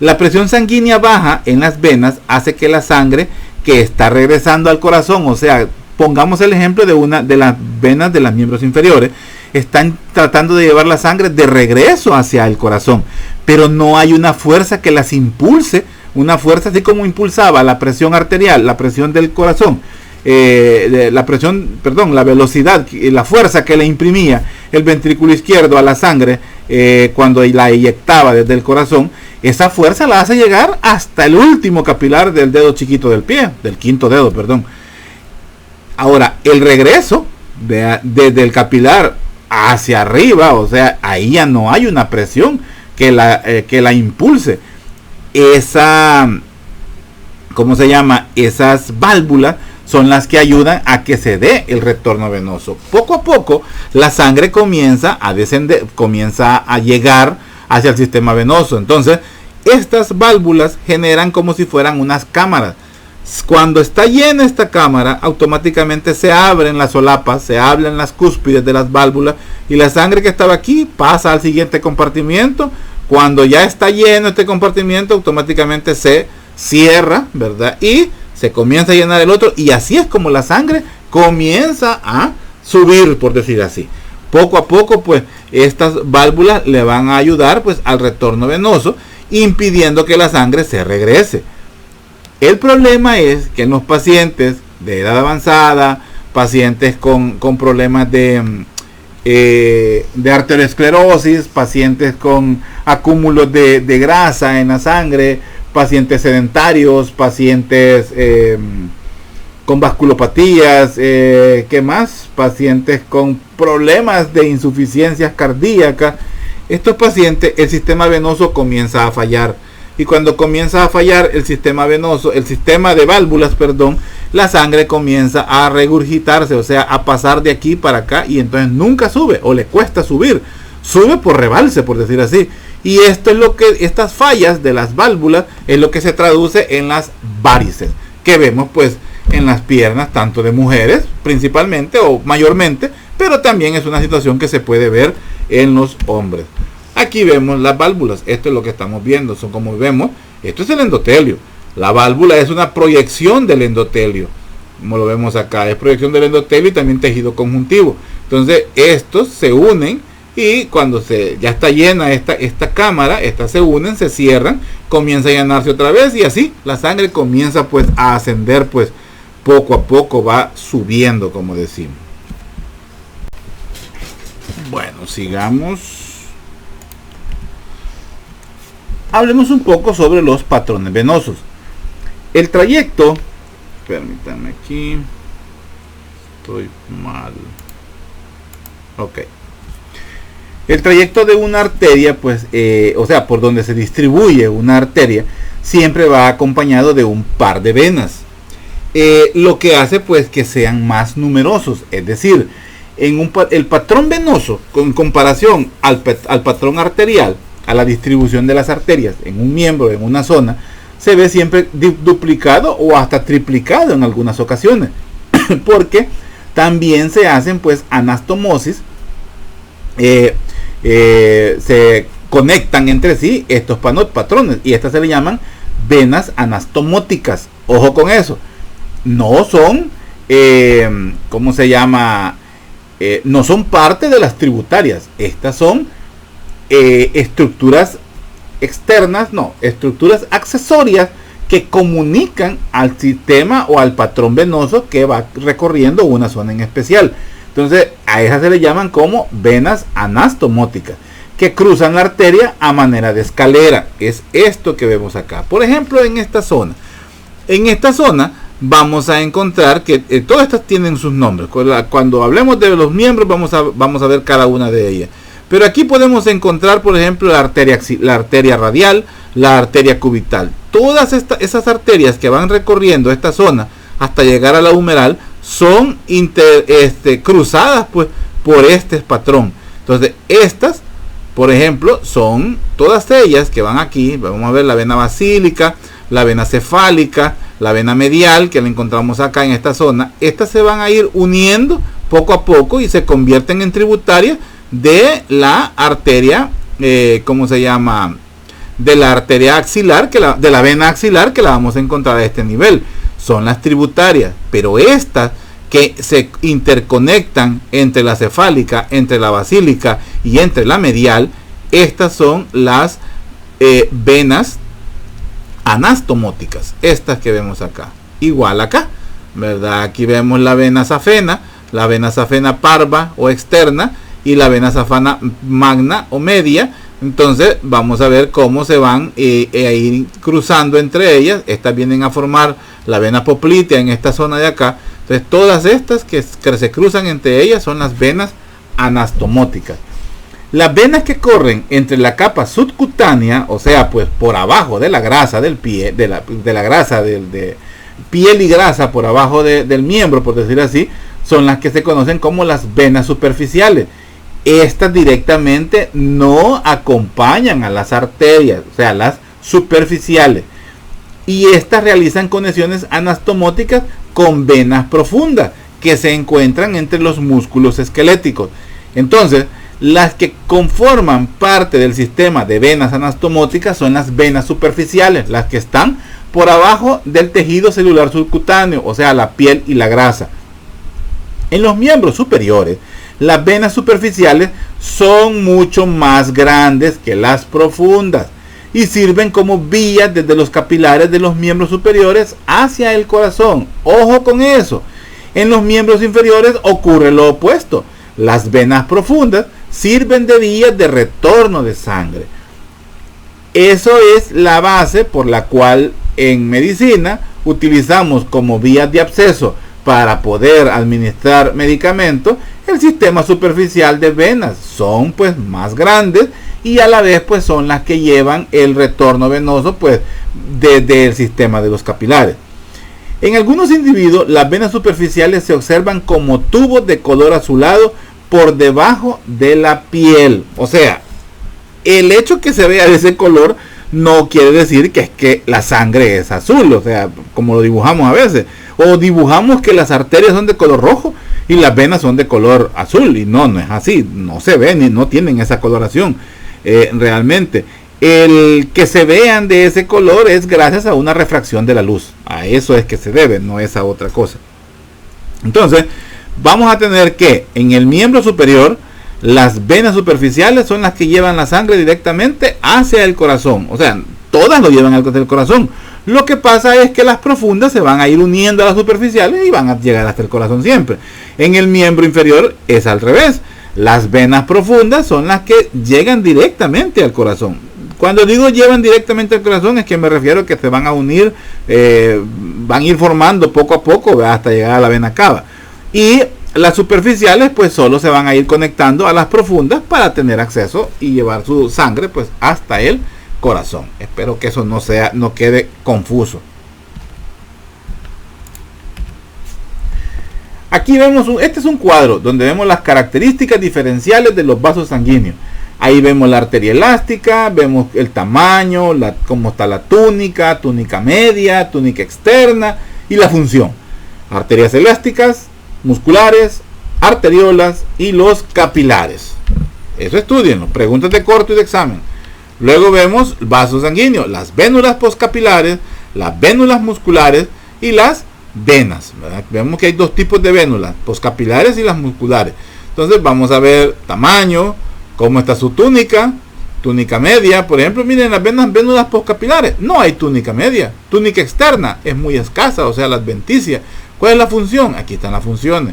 La presión sanguínea baja en las venas hace que la sangre que está regresando al corazón, o sea, pongamos el ejemplo de las venas de los miembros inferiores, están tratando de llevar la sangre de regreso hacia el corazón, pero no hay una fuerza que las impulse, una fuerza así como impulsaba la presión arterial, la presión del corazón, la velocidad, la fuerza que le imprimía el ventrículo izquierdo a la sangre cuando la eyectaba desde el corazón. Esa fuerza la hace llegar hasta el último capilar del dedo chiquito del pie, del quinto dedo, perdón. Ahora, el regreso desde el capilar hacia arriba, o sea, ahí ya no hay una presión que la impulse. Esa, ¿cómo se llama? Esas válvulas son las que ayudan a que se dé el retorno venoso. Poco a poco la sangre comienza a descender, comienza a llegar hacia el sistema venoso. Entonces, estas válvulas generan como si fueran unas cámaras. Cuando está llena esta cámara, automáticamente se abren las solapas, se abren las cúspides de las válvulas y la sangre que estaba aquí pasa al siguiente compartimiento. Cuando ya está lleno este compartimiento, automáticamente se cierra, ¿verdad? Y se comienza a llenar el otro, y así es como la sangre comienza a subir, por decir así. Poco a poco, pues, estas válvulas le van a ayudar, pues, al retorno venoso, impidiendo que la sangre se regrese. El problema es que en los pacientes de edad avanzada, pacientes con problemas de arteriosclerosis, pacientes con acúmulos de grasa en la sangre, pacientes sedentarios, pacientes con vasculopatías, ¿qué más? Pacientes con problemas de insuficiencias cardíacas. Estos pacientes, el sistema venoso comienza a fallar. Y cuando comienza a fallar el sistema venoso, el sistema de válvulas, perdón, la sangre comienza a regurgitarse, o sea, a pasar de aquí para acá, y entonces nunca sube, o le cuesta subir. Sube por rebalse, por decir así. Y esto es lo que, estas fallas de las válvulas, es lo que se traduce en las varices, que vemos pues en las piernas, tanto de mujeres, principalmente o mayormente, pero también es una situación que se puede ver en los hombres. Aquí vemos las válvulas, esto es lo que estamos viendo, son como vemos, esto es el endotelio. La válvula es una proyección del endotelio, como lo vemos acá, es proyección del endotelio y también tejido conjuntivo. Entonces estos se unen y cuando ya está llena esta cámara, estas se unen, se cierran, comienza a llenarse otra vez y así la sangre comienza pues a ascender, pues poco a poco va subiendo, como decimos. Bueno, sigamos. Hablemos un poco sobre los patrones venosos. El trayecto, permítanme aquí, estoy mal. Ok. El trayecto de una arteria, pues, o sea, por donde se distribuye una arteria, siempre va acompañado de un par de venas. Lo que hace, pues, que sean más numerosos. Es decir, el patrón venoso, con comparación al patrón arterial, a la distribución de las arterias en un miembro, en una zona, se ve siempre duplicado o hasta triplicado en algunas ocasiones, porque también se hacen pues anastomosis, se conectan entre sí estos patrones y estas se le llaman venas anastomóticas. Ojo con eso, no son, ¿cómo se llama? No son parte de las tributarias, estas son estructuras externas, estructuras accesorias que comunican al sistema o al patrón venoso que va recorriendo una zona en especial. Entonces a esas se le llaman como venas anastomóticas, que cruzan la arteria a manera de escalera. Es esto que vemos acá. Por ejemplo, en esta zona vamos a encontrar que todas estas tienen sus nombres. Cuando hablemos de los miembros vamos a ver cada una de ellas. Pero aquí podemos encontrar, por ejemplo, la arteria radial, la arteria cubital. Todas esas arterias que van recorriendo esta zona hasta llegar a la humeral son cruzadas pues, por este patrón. Entonces, estas, por ejemplo, son todas ellas que van aquí. Vamos a ver la vena basílica, la vena cefálica, la vena medial, que la encontramos acá en esta zona. Estas se van a ir uniendo poco a poco y se convierten en tributarias de la arteria, ¿cómo se llama? De la arteria axilar, de la vena axilar, que la vamos a encontrar a este nivel. Son las tributarias, pero estas que se interconectan entre la cefálica, entre la basílica y entre la medial, estas son las venas anastomóticas, estas que vemos acá. Igual acá, ¿verdad? Aquí vemos la vena safena parva o externa, y la vena safena magna o media. Entonces vamos a ver cómo se van a ir cruzando entre ellas. Estas vienen a formar la vena poplitea en esta zona de acá. Entonces todas estas que se cruzan entre ellas son las venas anastomóticas. Las venas que corren entre la capa subcutánea, o sea, pues por abajo de la grasa del pie, de la grasa de piel y grasa por abajo del miembro, por decir así, son las que se conocen como las venas superficiales. Estas directamente no acompañan a las arterias, o sea, las superficiales. Y estas realizan conexiones anastomóticas con venas profundas que se encuentran entre los músculos esqueléticos. Entonces, las que conforman parte del sistema de venas anastomóticas son las venas superficiales, las que están por abajo del tejido celular subcutáneo, o sea, la piel y la grasa. En los miembros superiores, las venas superficiales son mucho más grandes que las profundas y sirven como vías desde los capilares de los miembros superiores hacia el corazón. Ojo con eso. En los miembros inferiores ocurre lo opuesto. Las venas profundas sirven de vías de retorno de sangre. Eso es la base por la cual en medicina utilizamos como vías de acceso para poder administrar medicamentos el sistema superficial de venas. Son pues más grandes y a la vez pues son las que llevan el retorno venoso pues desde el sistema de los capilares. En algunos individuos las venas superficiales se observan como tubos de color azulado por debajo de la piel. O sea, el hecho que se vea de ese color no quiere decir que es que la sangre es azul, o sea, como lo dibujamos a veces, o dibujamos que las arterias son de color rojo y las venas son de color azul, y no es así, no se ven y no tienen esa coloración. Realmente el que se vean de ese color es gracias a una refracción de la luz, a eso es que se debe, no es a otra cosa. Entonces vamos a tener que en el miembro superior las venas superficiales son las que llevan la sangre directamente hacia el corazón, o sea, todas lo llevan hacia el corazón. Lo que pasa es que las profundas se van a ir uniendo a las superficiales y van a llegar hasta el corazón siempre. En el miembro inferior es al revés. Las venas profundas son las que llegan directamente al corazón. Cuando digo llevan directamente al corazón es que me refiero a que se van a unir, van a ir formando poco a poco hasta llegar a la vena cava. Y las superficiales pues solo se van a ir conectando a las profundas para tener acceso y llevar su sangre pues hasta el corazón. Espero que eso no quede confuso. Aquí vemos este es un cuadro donde vemos las características diferenciales de los vasos sanguíneos. Ahí vemos la arteria elástica, vemos el tamaño, cómo está la túnica, túnica media, túnica externa y la función. Arterias elásticas, musculares, arteriolas y los capilares. Eso estudienlo, preguntas de corto y de examen. Luego vemos vasos sanguíneos, las vénulas postcapilares, las vénulas musculares y las venas, ¿verdad? Vemos que hay dos tipos de vénulas, postcapilares y las musculares. Entonces vamos a ver tamaño, cómo está su túnica, túnica media. Por ejemplo, miren las vénulas postcapilares, no hay túnica media. Túnica externa es muy escasa, o sea, la adventicia. ¿Cuál es la función? Aquí están las funciones.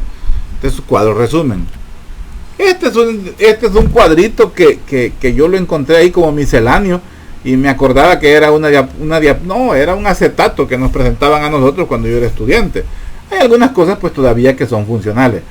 Este es su cuadro resumen. Este es un cuadrito que yo lo encontré ahí como misceláneo y me acordaba que era era un acetato que nos presentaban a nosotros cuando yo era estudiante. Hay algunas cosas pues todavía que son funcionales.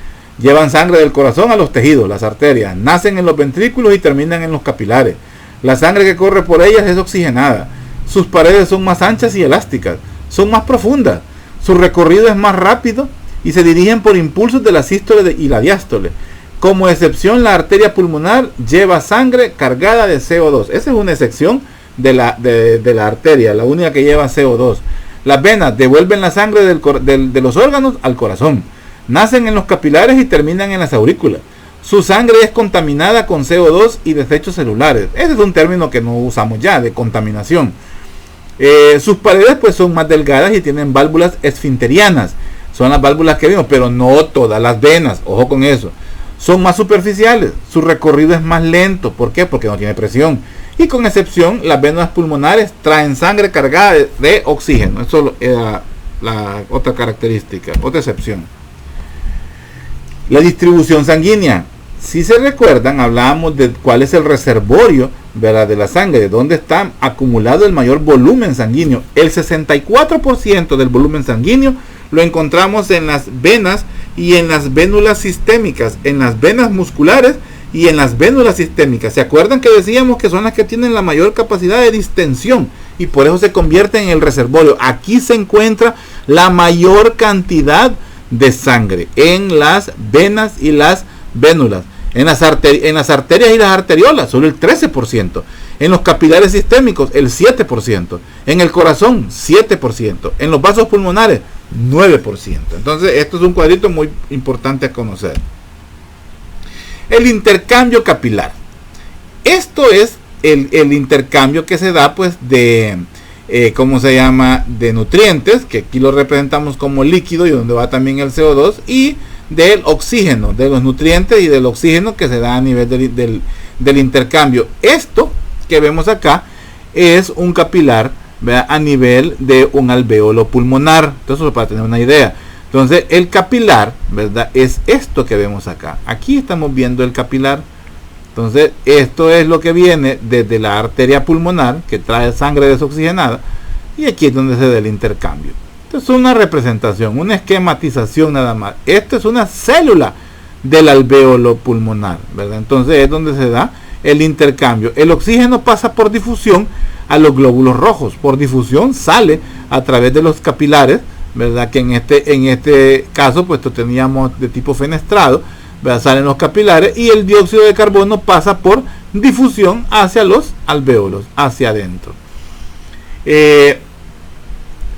Llevan sangre del corazón a los tejidos, las arterias, nacen en los ventrículos y terminan en los capilares. La sangre que corre por ellas es oxigenada. Sus paredes son más anchas y elásticas, son más profundas. Su recorrido es más rápido y se dirigen por impulsos de la sístole y la diástole. Como excepción, la arteria pulmonar lleva sangre cargada de CO2. Esa es una excepción de la arteria, la única que lleva CO2. Las venas devuelven la sangre de los órganos al corazón. Nacen en los capilares y terminan en las aurículas. Su sangre es contaminada con CO2 y desechos celulares. Ese es un término que no usamos ya, de contaminación. Sus paredes pues son más delgadas y tienen válvulas esfinterianas. Son las válvulas que vimos, pero no todas las venas. Ojo con eso. Son más superficiales. Su recorrido es más lento. ¿Por qué? Porque no tiene presión. Y con excepción, las venas pulmonares traen sangre cargada de oxígeno. Eso era la otra característica, otra excepción. La distribución sanguínea. Si se recuerdan, hablábamos de cuál es el reservorio, ¿verdad?, de la sangre, de dónde está acumulado el mayor volumen sanguíneo. El 64% del volumen sanguíneo lo encontramos en las venas y en las vénulas sistémicas, en las venas musculares y en las vénulas sistémicas. ¿Se acuerdan que decíamos que son las que tienen la mayor capacidad de distensión y por eso se convierten en el reservorio? Aquí se encuentra la mayor cantidad de sangre, en las venas y las vénulas. En las arterias y las arteriolas, solo el 13%. En los capilares sistémicos, el 7%. En el corazón, 7%. En los vasos pulmonares, 9%. Entonces, esto es un cuadrito muy importante a conocer. El intercambio capilar. Esto es el intercambio que se da, pues, de, ¿cómo se llama? De nutrientes, que aquí lo representamos como líquido y donde va también el CO2, y del oxígeno, de los nutrientes y del oxígeno que se da a nivel del intercambio. Esto que vemos acá es un capilar, ¿verdad?, a nivel de un alvéolo pulmonar. Entonces, para tener una idea. Entonces, el capilar, ¿verdad?, es esto que vemos acá. Aquí estamos viendo el capilar. Entonces, esto es lo que viene desde la arteria pulmonar, que trae sangre desoxigenada, y aquí es donde se da el intercambio. Esto es una representación, una esquematización nada más. Esto es una célula del alvéolo pulmonar, ¿verdad? Entonces es donde se da el intercambio. El oxígeno pasa por difusión a los glóbulos rojos. Por difusión sale a través de los capilares, ¿verdad? Que en este caso, pues lo teníamos de tipo fenestrado, ¿verdad? Salen los capilares y el dióxido de carbono pasa por difusión hacia los alvéolos, hacia adentro.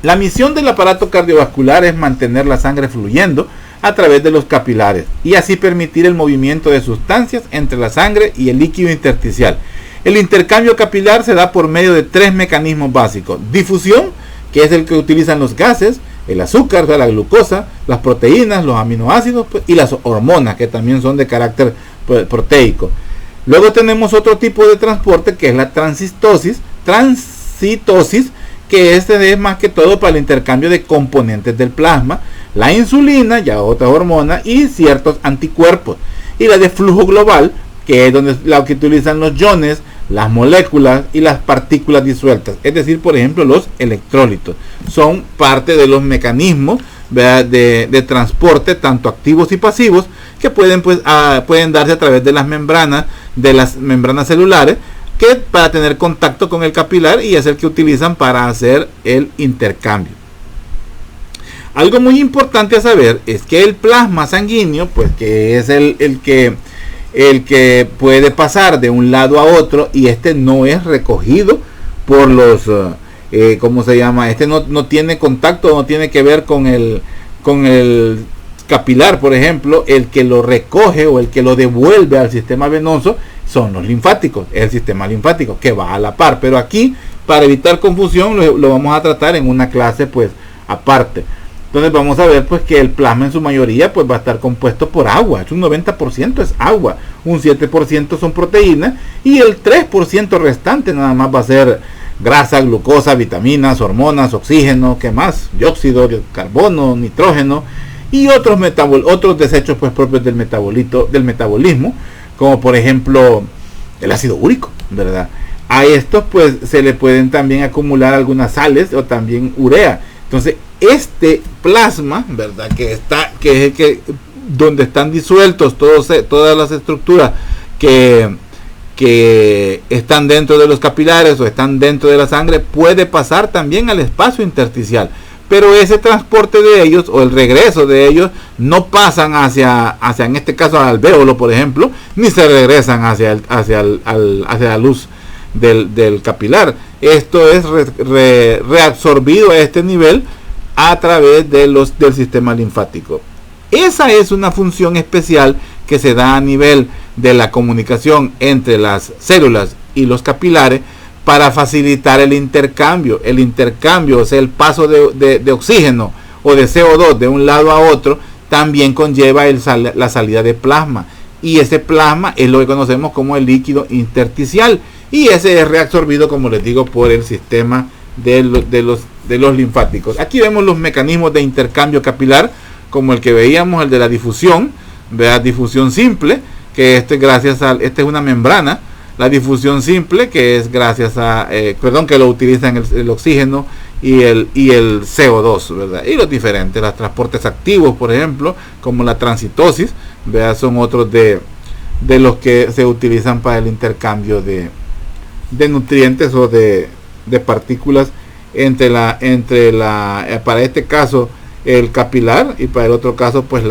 La misión del aparato cardiovascular es mantener la sangre fluyendo a través de los capilares y así permitir el movimiento de sustancias entre la sangre y el líquido intersticial. El intercambio capilar se da por medio de 3 mecanismos básicos: difusión, que es el que utilizan los gases, el azúcar, la glucosa, las proteínas, los aminoácidos, pues, y las hormonas, que también son de carácter, pues, proteico. Luego tenemos otro tipo de transporte, que es la transitosis, que este es más que todo para el intercambio de componentes del plasma, la insulina, ya otra hormona, y ciertos anticuerpos. Y la de flujo global, que es donde la que utilizan los iones, las moléculas y las partículas disueltas, es decir, por ejemplo, los electrolitos. Son parte de los mecanismos de transporte, tanto activos y pasivos, que pueden darse a través de las membranas celulares, que para tener contacto con el capilar, y es el que utilizan para hacer el intercambio. Algo muy importante a saber es que el plasma sanguíneo, pues que es el que puede pasar de un lado a otro, y este no es recogido por los ¿cómo se llama? Este no tiene contacto, no tiene que ver con el capilar, por ejemplo. El que lo recoge o el que lo devuelve al sistema venoso son los linfáticos, es el sistema linfático que va a la par, pero aquí, para evitar confusión, lo vamos a tratar en una clase, pues, aparte. Entonces vamos a ver, pues, que el plasma en su mayoría, pues, va a estar compuesto por agua. Un 90% es agua, un 7% son proteínas, y el 3% restante nada más va a ser grasa, glucosa, vitaminas, hormonas, oxígeno, ¿qué más? Dióxido de carbono, nitrógeno y otros desechos, pues, propios del metabolismo, como por ejemplo el ácido úrico, ¿verdad? A estos, pues, se le pueden también acumular algunas sales o también urea. Entonces, este plasma, ¿verdad?, donde están disueltos todas las estructuras que están dentro de los capilares o están dentro de la sangre, puede pasar también al espacio intersticial. Pero ese transporte de ellos o el regreso de ellos no pasan hacia en este caso al alvéolo, por ejemplo, ni se regresan hacia la luz del capilar. Esto es reabsorbido a este nivel a través del sistema linfático. Esa es una función especial que se da a nivel de la comunicación entre las células y los capilares, para facilitar el intercambio. El intercambio, o sea, el paso de oxígeno o de CO2 de un lado a otro, también conlleva la salida de plasma. Y ese plasma es lo que conocemos como el líquido intersticial. Y ese es reabsorbido, como les digo, por el sistema de los linfáticos. Aquí vemos los mecanismos de intercambio capilar, como el que veíamos, el de la difusión, ¿verdad? Difusión simple, que esta es una membrana. La difusión simple, que es gracias a, que lo utilizan el oxígeno y el CO2, ¿verdad? Y los diferentes, los transportes activos, por ejemplo, como la transitosis, ¿verdad? Son otros de los que se utilizan para el intercambio de nutrientes o de partículas entre para este caso el capilar y para el otro caso pues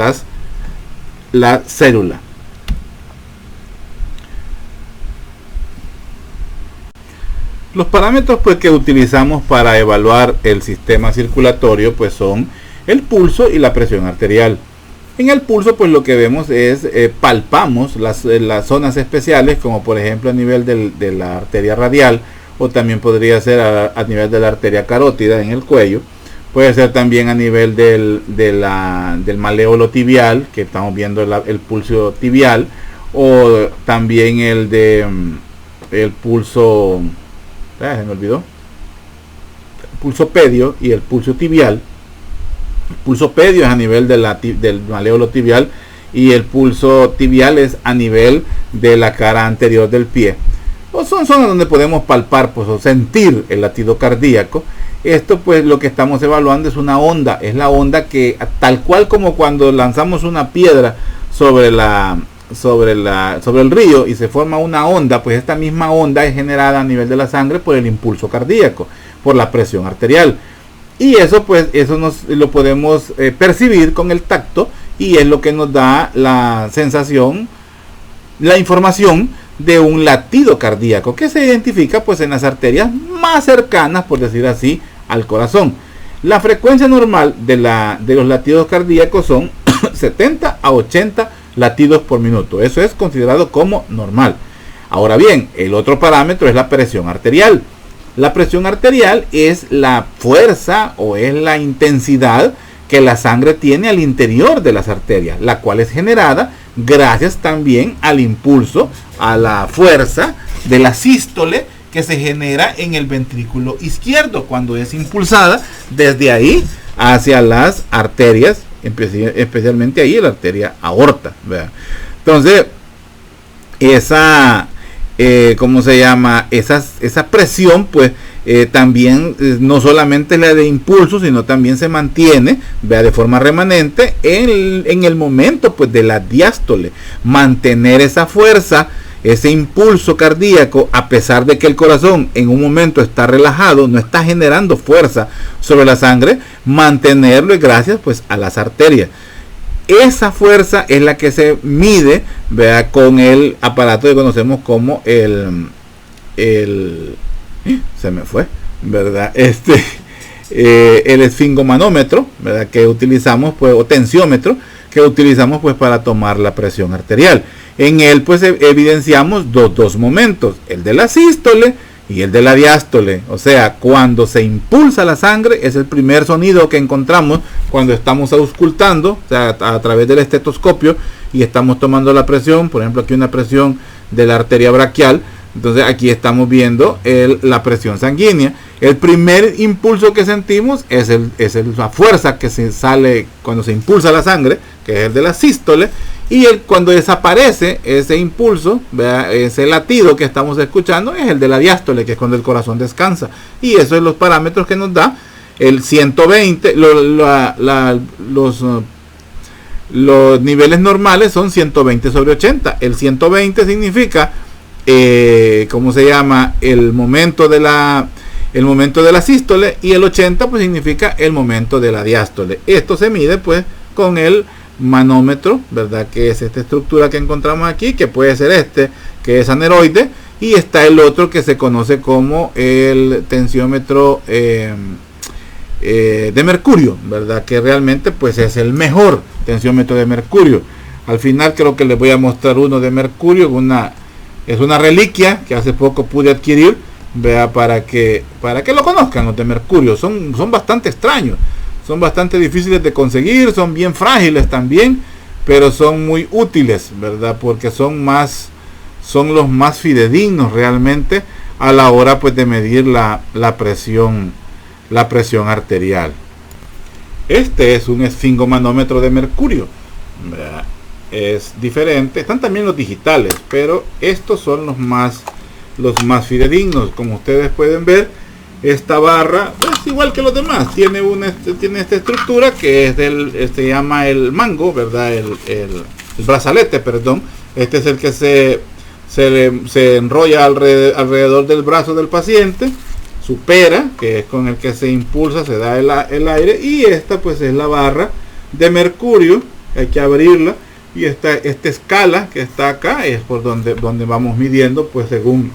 la célula. Los parámetros pues que utilizamos para evaluar el sistema circulatorio pues son el pulso y la presión arterial. En el pulso pues lo que vemos es palpamos las zonas especiales, como por ejemplo a nivel de la arteria radial, o también podría ser a nivel de la arteria carótida en el cuello. Puede ser también a nivel del maléolo tibial, que estamos viendo el pulso tibial, o también el pulso, se me olvidó, el pulso pedio y el pulso tibial. El pulso pedio es a nivel del maléolo tibial y el pulso tibial es a nivel de la cara anterior del pie. O son zonas donde podemos palpar pues, o sentir el latido cardíaco. Esto pues lo que estamos evaluando es una onda, es la onda que tal cual como cuando lanzamos una piedra sobre el río y se forma una onda, pues esta misma onda es generada a nivel de la sangre por el impulso cardíaco, por la presión arterial. Y eso pues lo podemos percibir con el tacto y es lo que nos da la sensación, la información de un latido cardíaco que se identifica pues en las arterias más cercanas, por decir así, al corazón. La frecuencia normal de los latidos cardíacos son 70 a 80 latidos por minuto. Eso es considerado como normal. Ahora bien, el otro parámetro es la presión arterial. La presión arterial es la fuerza o es la intensidad que la sangre tiene al interior de las arterias, la cual es generada gracias también al impulso, a la fuerza de la sístole que se genera en el ventrículo izquierdo cuando es impulsada desde ahí hacia las arterias, especialmente ahí la arteria aorta, ¿verdad? Entonces esa esa presión pues también no solamente la de impulso, sino también se mantiene, vea, de forma remanente en el momento pues de la diástole. Mantener esa fuerza, ese impulso cardíaco, a pesar de que el corazón en un momento está relajado, no está generando fuerza sobre la sangre, mantenerlo es gracias pues a las arterias. Esa fuerza es la que se mide, vea, con el aparato que conocemos como se me fue, ¿verdad? El esfingomanómetro, ¿verdad? Que utilizamos pues, o tensiómetro, que utilizamos pues para tomar la presión arterial. En él pues evidenciamos dos momentos, el de la sístole y el de la diástole. O sea, cuando se impulsa la sangre es el primer sonido que encontramos cuando estamos auscultando, o sea, a través del estetoscopio, y estamos tomando la presión. Por ejemplo, aquí una presión de la arteria braquial. Entonces aquí estamos viendo la presión sanguínea. El primer impulso que sentimos es la fuerza que se sale cuando se impulsa la sangre, que es el de la sístole. Y cuando desaparece ese impulso, ¿vea? Ese latido que estamos escuchando es el de la diástole, que es cuando el corazón descansa. Y esos son los parámetros que nos da el 120. Los niveles normales son 120 sobre 80. El 120 significa ¿cómo se llama? El momento de la sístole, y el 80 pues significa el momento de la diástole. Esto se mide pues con el manómetro, ¿verdad? Que es esta estructura que encontramos aquí, que puede ser que es aneroide, y está el otro que se conoce como el tensiómetro de mercurio, ¿verdad? Que realmente pues es el mejor tensiómetro de mercurio. Al final creo que les voy a mostrar uno de mercurio, es una reliquia que hace poco pude adquirir, vea, para que lo conozcan. Los de mercurio son bastante extraños, son bastante difíciles de conseguir, son bien frágiles también, pero son muy útiles, ¿verdad? Porque son los más fidedignos realmente a la hora pues de medir la presión arterial. Este es un esfingomanómetro de mercurio, ¿verdad? Es diferente, están también los digitales, pero estos son los más fidedignos. Como ustedes pueden ver, esta barra pues, igual que los demás, tiene esta estructura que es se llama el mango, ¿verdad? El brazalete, perdón. Este es el que se enrolla alrededor del brazo del paciente, supera, que es con el que se impulsa, se da el aire, y esta pues es la barra de mercurio, hay que abrirla, y esta escala que está acá es por donde vamos midiendo pues según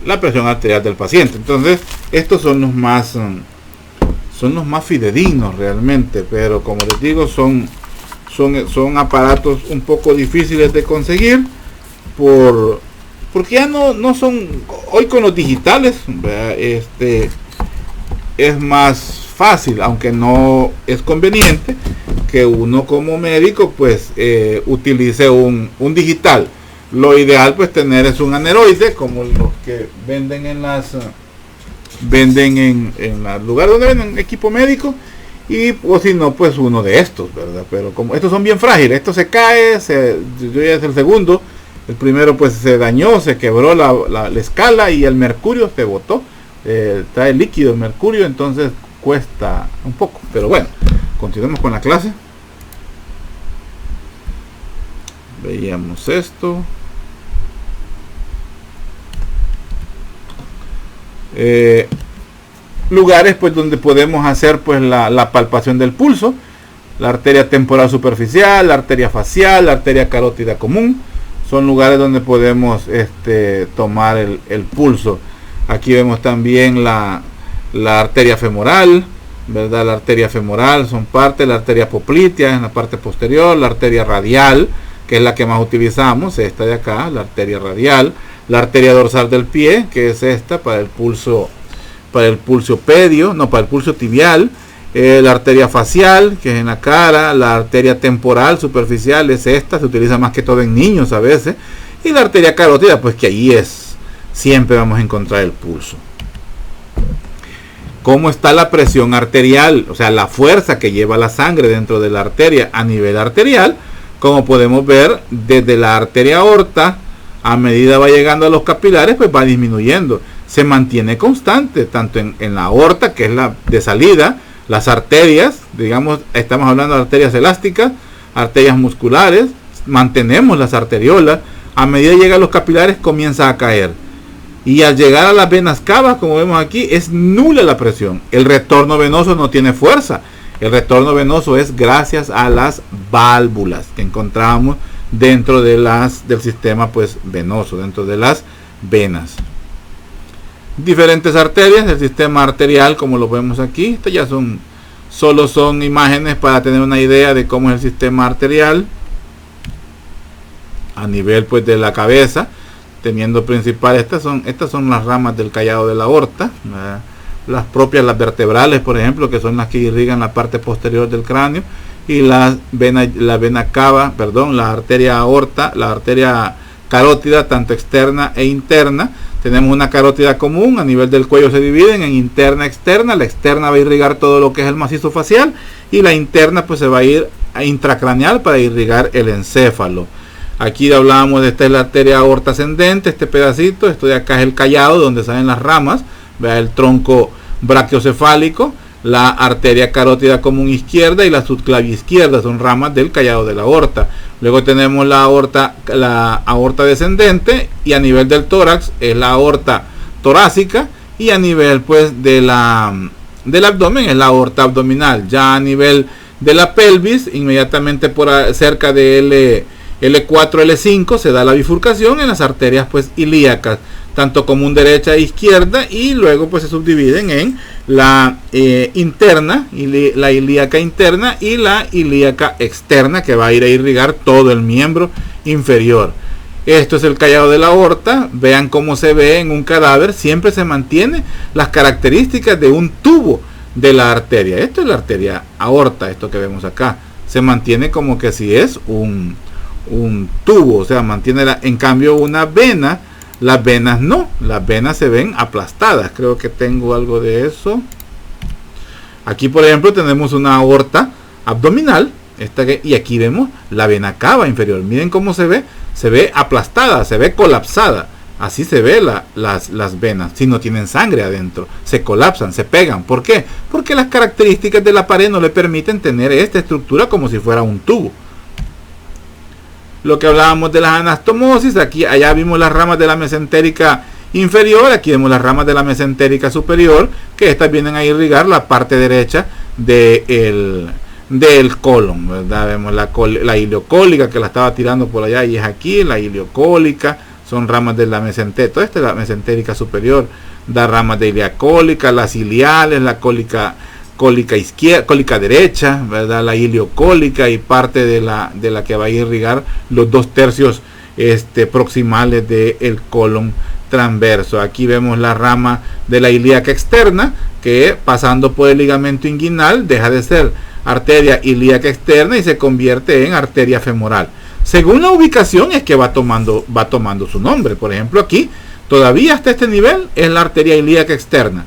la presión arterial del paciente. Entonces estos son los más fidedignos realmente, pero como les digo son aparatos un poco difíciles de conseguir porque ya no son, hoy con los digitales, es más fácil, aunque no es conveniente que uno como médico pues utilice un digital. Lo ideal pues tener es un aneroide, como los que venden en los lugares donde venden equipo médico, o si no pues uno de estos, ¿verdad? Pero como estos son bien frágiles, esto se cae, yo ya es el segundo, el primero pues se dañó, se quebró la escala y el mercurio se botó, trae líquido el mercurio, entonces cuesta un poco, pero bueno, continuemos con la clase. Veíamos esto. Lugares pues donde podemos hacer pues la palpación del pulso: la arteria temporal superficial, la arteria facial, la arteria carótida común. Son lugares donde podemos tomar el pulso. Aquí vemos también la arteria femoral, ¿verdad? La arteria femoral son parte, la arteria poplitea en la parte posterior, la arteria radial, que es la que más utilizamos, esta de acá, la arteria radial, la arteria dorsal del pie, que es esta para el pulso tibial, la arteria facial, que es en la cara, la arteria temporal superficial es esta, se utiliza más que todo en niños a veces, y la arteria carótida, pues que ahí siempre vamos a encontrar el pulso. ¿Cómo está la presión arterial? O sea, la fuerza que lleva la sangre dentro de la arteria a nivel arterial. Como podemos ver, desde la arteria aorta, a medida va llegando a los capilares, pues va disminuyendo. Se mantiene constante, tanto en la aorta, que es la de salida, las arterias, digamos, estamos hablando de arterias elásticas, arterias musculares, mantenemos las arteriolas, a medida que llega a los capilares comienza a caer. Y al llegar a las venas cavas, como vemos aquí, es nula la presión. El retorno venoso no tiene fuerza. El retorno venoso es gracias a las válvulas que encontramos dentro del sistema pues venoso, dentro de las venas. Diferentes arterias del sistema arterial, como lo vemos aquí. Estas ya solo son imágenes para tener una idea de cómo es el sistema arterial a nivel pues de la cabeza. Teniendo principal, estas son las ramas del callado de la aorta, las vertebrales, por ejemplo, que son las que irrigan la parte posterior del cráneo, y la arteria aorta, la arteria carótida, tanto externa e interna. Tenemos una carótida común, a nivel del cuello se dividen en interna e externa. La externa va a irrigar todo lo que es el macizo facial, y la interna pues se va a ir a intracraneal para irrigar el encéfalo. Aquí hablábamos de esta es la arteria aorta ascendente, este pedacito, esto de acá es el callado donde salen las ramas, vea el tronco brachiocefálico, la arteria carótida común izquierda y la subclavia izquierda son ramas del callado de la aorta. Luego tenemos la aorta descendente, y a nivel del tórax es la aorta torácica, y a nivel pues del abdomen es la aorta abdominal. Ya a nivel de la pelvis, inmediatamente por cerca de L4, L5 se da la bifurcación en las arterias pues ilíacas, tanto común derecha e izquierda, y luego pues se subdividen en la interna, la ilíaca interna y la ilíaca externa, que va a ir a irrigar todo el miembro inferior. Esto es el callado de la aorta. Vean cómo se ve en un cadáver, siempre se mantiene las características de un tubo de la arteria. Esto es la arteria aorta, esto que vemos acá, se mantiene como que si es un tubo, o sea, mantiene en cambio una vena, las venas no, las venas se ven aplastadas. Creo que tengo algo de eso. Aquí por ejemplo tenemos una aorta abdominal, y aquí vemos la vena cava inferior. Miren cómo se ve aplastada, se ve colapsada. Así se ve las venas, si no tienen sangre adentro, se colapsan, se pegan. ¿Por qué? Porque las características de la pared no le permiten tener esta estructura como si fuera un tubo. Lo que hablábamos de las anastomosis, allá vimos las ramas de la mesentérica inferior, aquí vemos las ramas de la mesentérica superior, que estas vienen a irrigar la parte derecha del colon, ¿verdad? Vemos la ileocólica, que la estaba tirando por allá, y es aquí la ileocólica. Son ramas de la mesentérica. Esta es la mesentérica superior, da ramas de ileocólica, las iliales, la cólica izquierda, cólica derecha, ¿verdad? La ileocólica y parte de la que va a irrigar los 2/3 proximales del colon transverso. Aquí vemos la rama de la ilíaca externa, que pasando por el ligamento inguinal deja de ser arteria ilíaca externa y se convierte en arteria femoral. Según la ubicación es que va tomando su nombre. Por ejemplo, aquí todavía hasta este nivel es la arteria ilíaca externa.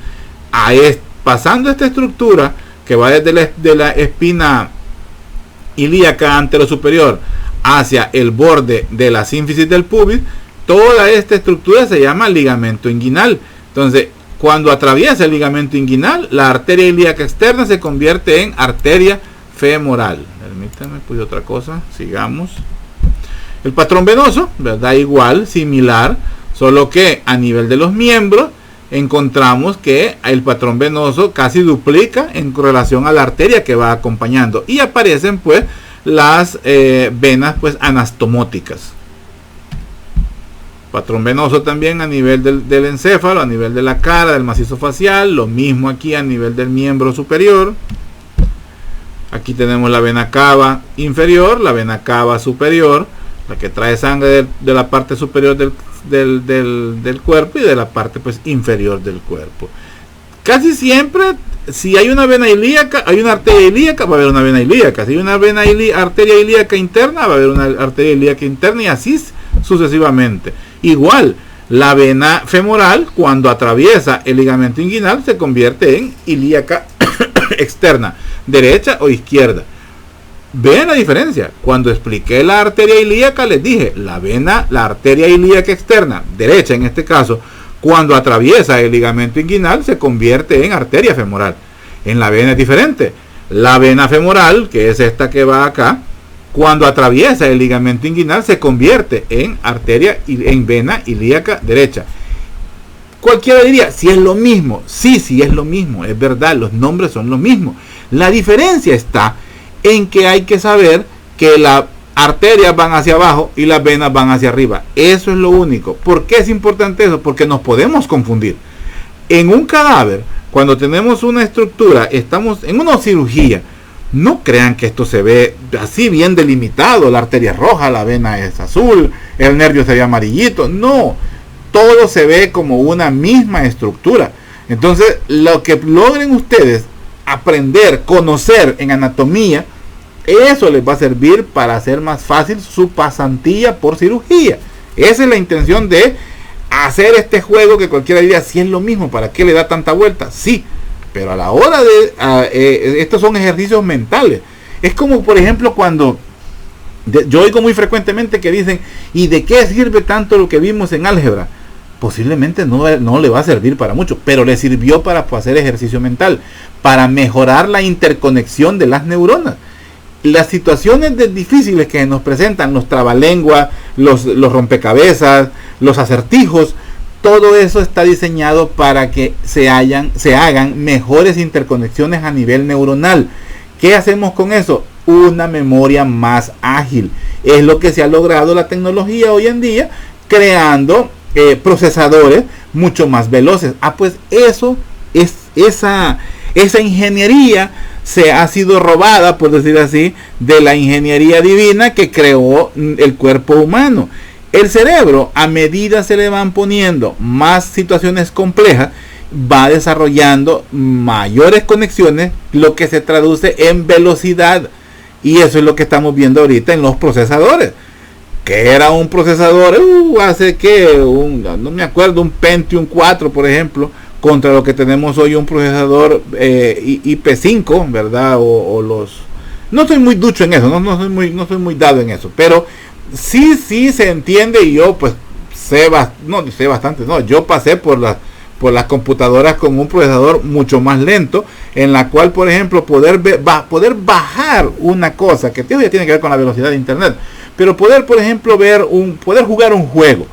Pasando esta estructura que va desde la espina ilíaca anterosuperior hacia el borde de la sínfisis del pubis, toda esta estructura se llama ligamento inguinal. Entonces, cuando atraviesa el ligamento inguinal, la arteria ilíaca externa se convierte en arteria femoral. Permítame, pues otra cosa, sigamos. El patrón venoso, ¿verdad? Igual, similar, solo que a nivel de los miembros encontramos que el patrón venoso casi duplica en relación a la arteria que va acompañando, y aparecen pues las venas pues anastomóticas. Patrón venoso también a nivel del encéfalo, a nivel de la cara, del macizo facial, lo mismo aquí a nivel del miembro superior. Aquí tenemos la vena cava inferior, la vena cava superior, la que trae sangre de la parte superior del cuerpo y de la parte pues inferior del cuerpo. Casi siempre, si hay una vena ilíaca, hay una arteria ilíaca, va a haber una vena ilíaca. Si hay una arteria ilíaca interna, va a haber una arteria ilíaca interna, y así sucesivamente. Igual, la vena femoral, cuando atraviesa el ligamento inguinal, se convierte en ilíaca externa, derecha o izquierda. Vean la diferencia. Cuando expliqué la arteria ilíaca, les dije, la arteria ilíaca externa, derecha en este caso, cuando atraviesa el ligamento inguinal, se convierte en arteria femoral. En la vena es diferente. La vena femoral, que es esta que va acá, cuando atraviesa el ligamento inguinal, se convierte en vena ilíaca derecha. Cualquiera diría, si es lo mismo. Sí es lo mismo, es verdad, los nombres son los mismos. La diferencia está en que hay que saber que las arterias van hacia abajo y las venas van hacia arriba. Eso es lo único. ¿Por qué es importante eso? Porque nos podemos confundir. En un cadáver, cuando tenemos una estructura, estamos en una cirugía, no crean que esto se ve así bien delimitado. La arteria es roja, la vena es azul, el nervio se ve amarillito. No, todo se ve como una misma estructura. Entonces, lo que logren ustedes aprender, conocer en anatomía, eso les va a servir para hacer más fácil su pasantía por cirugía. Esa es la intención de hacer este juego, que cualquiera diría, si es lo mismo, ¿para qué le da tanta vuelta? Sí, pero a la hora de estos son ejercicios mentales. Es como, por ejemplo, cuando yo oigo muy frecuentemente que dicen, ¿y de qué sirve tanto lo que vimos en álgebra? Posiblemente no le va a servir para mucho, pero le sirvió para hacer ejercicio mental, para mejorar la interconexión de las neuronas. Las situaciones difíciles que nos presentan, los trabalenguas, los rompecabezas, los acertijos, todo eso está diseñado para que se hagan mejores interconexiones a nivel neuronal. ¿Qué hacemos con eso? Una memoria más ágil. Es lo que se ha logrado la tecnología hoy en día, creando procesadores mucho más veloces. Pues eso es esa ingeniería se ha sido robada, por decir así, de la ingeniería divina que creó el cuerpo humano. El cerebro, a medida se le van poniendo más situaciones complejas, va desarrollando mayores conexiones, lo que se traduce en velocidad, y eso es lo que estamos viendo ahorita en los procesadores. Que era un procesador hace que no me acuerdo, un Pentium 4 por ejemplo, contra lo que tenemos hoy, un procesador IP5, ¿verdad? O los, no soy muy ducho en eso, no soy muy dado en eso, pero sí se entiende, y yo pues sé bastante, no, yo pasé por las computadoras con un procesador mucho más lento, en la cual, por ejemplo, poder bajar una cosa que ya tiene que ver con la velocidad de internet, pero poder, por ejemplo, poder jugar un juego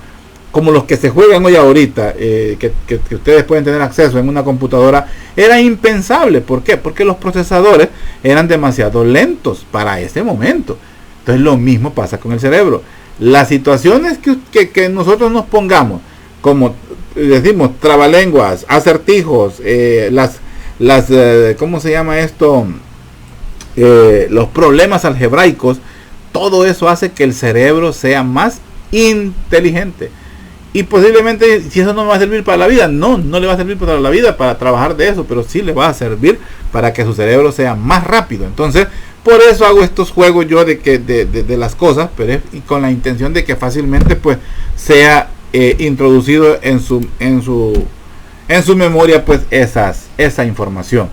como los que se juegan hoy ahorita, que ustedes pueden tener acceso en una computadora, era impensable. ¿Por qué? Porque los procesadores eran demasiado lentos para ese momento. Entonces lo mismo pasa con el cerebro. Las situaciones que nosotros nos pongamos, como decimos, trabalenguas, acertijos, ¿cómo se llama esto? Los problemas algebraicos, todo eso hace que el cerebro sea más inteligente. Y posiblemente, si eso no va a servir para la vida, no le va a servir para la vida, para trabajar de eso, pero sí le va a servir para que su cerebro sea más rápido. Entonces, por eso hago estos juegos yo de las cosas, pero con la intención de que fácilmente pues sea introducido en su memoria pues esa información.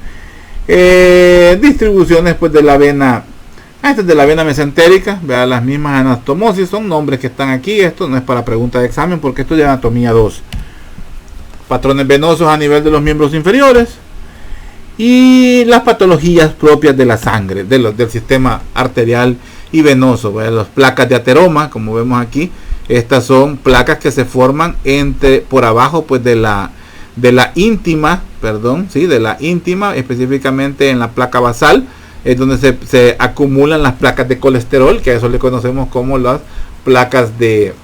Distribuciones pues de la vena. Esta es de la vena mesentérica, vean las mismas anastomosis, son nombres que están aquí. Esto no es para pregunta de examen porque esto es de anatomía 2. Patrones venosos a nivel de los miembros inferiores y las patologías propias de la sangre, del sistema arterial y venoso. Vean las placas de ateroma, como vemos aquí. Estas son placas que se forman por abajo pues de la íntima, de la íntima, específicamente en la placa basal. Es donde se acumulan las placas de colesterol, que a eso le conocemos como las placas de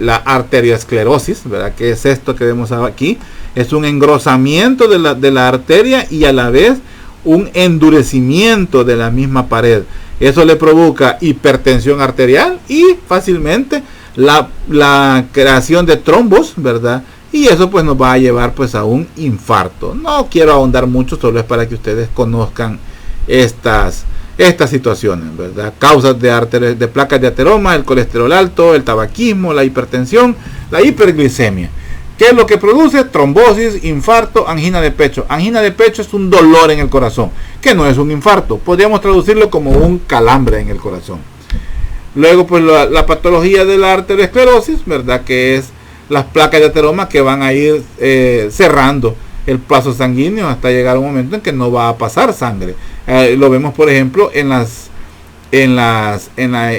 la arteriosclerosis, ¿verdad? Que es esto que vemos aquí. Es un engrosamiento de la arteria y a la vez un endurecimiento de la misma pared. Eso le provoca hipertensión arterial y fácilmente la creación de trombos, ¿verdad? Y eso pues nos va a llevar pues a un infarto. No quiero ahondar mucho, solo es para que ustedes conozcan estas situaciones, ¿verdad? Causas de placas de ateroma, el colesterol alto, el tabaquismo, la hipertensión, la hiperglicemia. ¿Qué es lo que produce? Trombosis, infarto, angina de pecho. Angina de pecho es un dolor en el corazón, que no es un infarto. Podríamos traducirlo como un calambre en el corazón. Luego, pues la patología de la arteriosclerosis, ¿verdad? Que es las placas de ateroma que van a ir cerrando el paso sanguíneo hasta llegar a un momento en que no va a pasar sangre. Lo vemos, por ejemplo, en la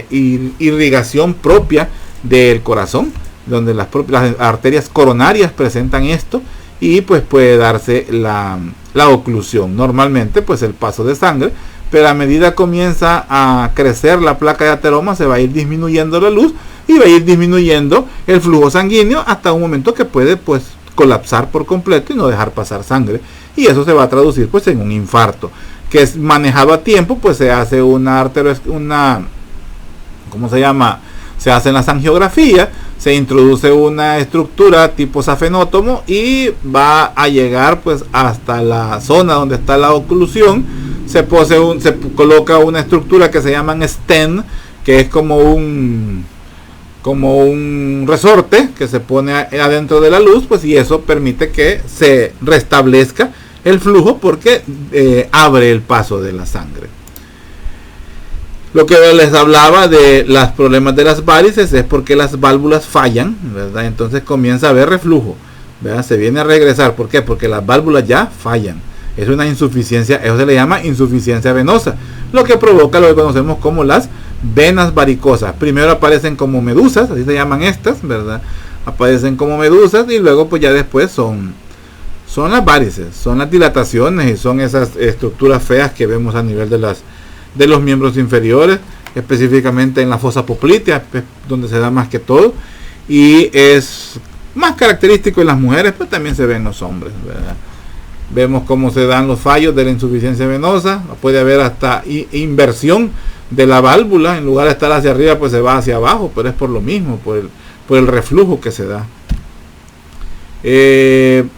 irrigación propia del corazón, donde las arterias coronarias presentan esto y pues puede darse la oclusión. Normalmente pues el paso de sangre, pero a medida comienza a crecer la placa de ateroma, se va a ir disminuyendo la luz y va a ir disminuyendo el flujo sanguíneo hasta un momento que puede pues colapsar por completo y no dejar pasar sangre, y eso se va a traducir pues en un infarto, que es manejado a tiempo. Pues se hace se hace la angiografía, se introduce una estructura tipo safenótomo y va a llegar pues hasta la zona donde está la oclusión. Se coloca una estructura que se llaman stent, que es como un resorte que se pone adentro de la luz, pues, y eso permite que se restablezca el flujo porque abre el paso de la sangre. Lo que les hablaba de los problemas de las varices es porque las válvulas fallan, ¿verdad? Entonces comienza a haber reflujo, ¿verdad? Se viene a regresar. ¿Por qué? Porque las válvulas ya fallan. Es una insuficiencia, eso se le llama insuficiencia venosa, lo que provoca lo que conocemos como las venas varicosas. Primero aparecen como medusas, así se llaman estas, ¿verdad? Aparecen como medusas y luego pues ya después son las varices, son las dilataciones y son esas estructuras feas que vemos a nivel de los miembros inferiores, específicamente en la fosa poplitea, donde se da más que todo, y es más característico en las mujeres, pero también se ve en los hombres, ¿verdad? Vemos cómo se dan los fallos de la insuficiencia venosa. Puede haber hasta inversión de la válvula, en lugar de estar hacia arriba pues se va hacia abajo, pero es por lo mismo, por el reflujo que se da.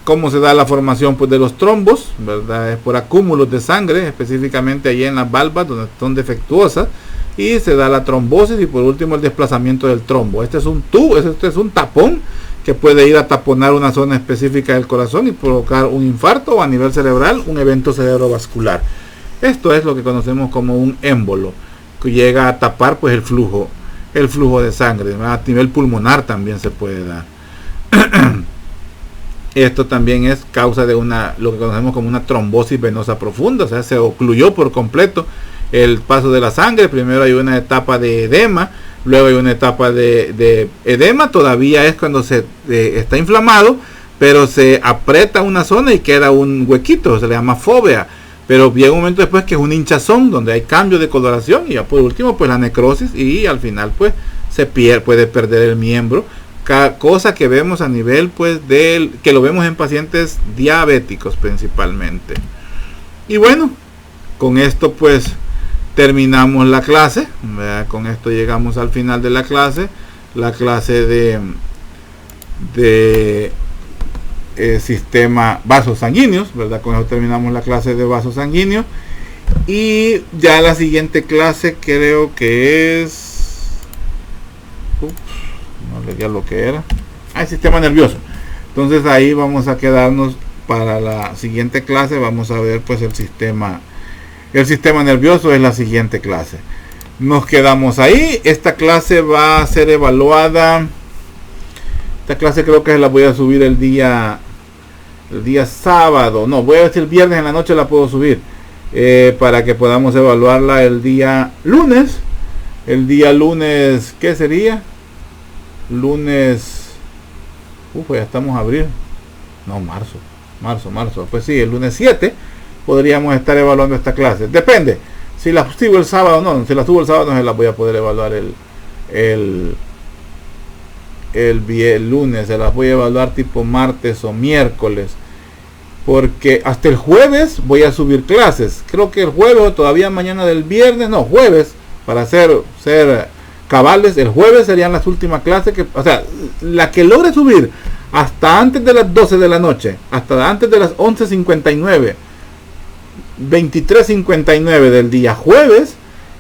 Cómo se da la formación pues de los trombos, ¿verdad? Es por acúmulos de sangre, específicamente allí en las valvas donde son defectuosas, y se da la trombosis y por último el desplazamiento del trombo. Este es un tubo, este es un tapón que puede ir a taponar una zona específica del corazón y provocar un infarto, o a nivel cerebral un evento cerebrovascular. Esto es lo que conocemos como un émbolo, que llega a tapar pues el flujo de sangre, ¿verdad? A nivel pulmonar también se puede dar. Esto también es causa de lo que conocemos como una trombosis venosa profunda, o sea, se ocluyó por completo el paso de la sangre. Primero hay una etapa de edema, luego hay una etapa de edema, todavía es cuando se está inflamado, pero se aprieta una zona y queda un huequito, se le llama fóvea. Pero llega un momento después que es un hinchazón donde hay cambio de coloración, y ya por último pues la necrosis, y al final pues se puede perder el miembro, cosa que vemos a nivel pues que lo vemos en pacientes diabéticos principalmente. Y bueno, con esto pues terminamos la clase, ¿verdad? Con esto llegamos al final de la clase de sistema vasos sanguíneos, ¿verdad? Con eso terminamos la clase de vasos sanguíneos, y ya la siguiente clase creo que es no le diga lo que era, el sistema nervioso. Entonces ahí vamos a quedarnos para la siguiente clase. Vamos a ver pues el sistema nervioso es la siguiente clase. Nos quedamos ahí. Esta clase va a ser evaluada. Esta clase creo que la voy a subir el día sábado. No, voy a ver si el viernes en la noche la puedo subir, para que podamos evaluarla el día lunes. El día lunes, ¿qué sería? Lunes, ya estamos a abril, no, marzo, pues sí, el lunes 7 podríamos estar evaluando esta clase. Depende, si la subo el sábado o no. Si la subo el sábado no se la voy a poder evaluar el lunes, se las voy a evaluar tipo martes o miércoles, porque hasta el jueves voy a subir clases. Creo que el jueves o todavía mañana del viernes, no, jueves, para ser cabales, el jueves serían las últimas clases, o sea, la que logre subir hasta antes de las 12 de la noche, hasta antes de las 11:59, 23:59 del día jueves,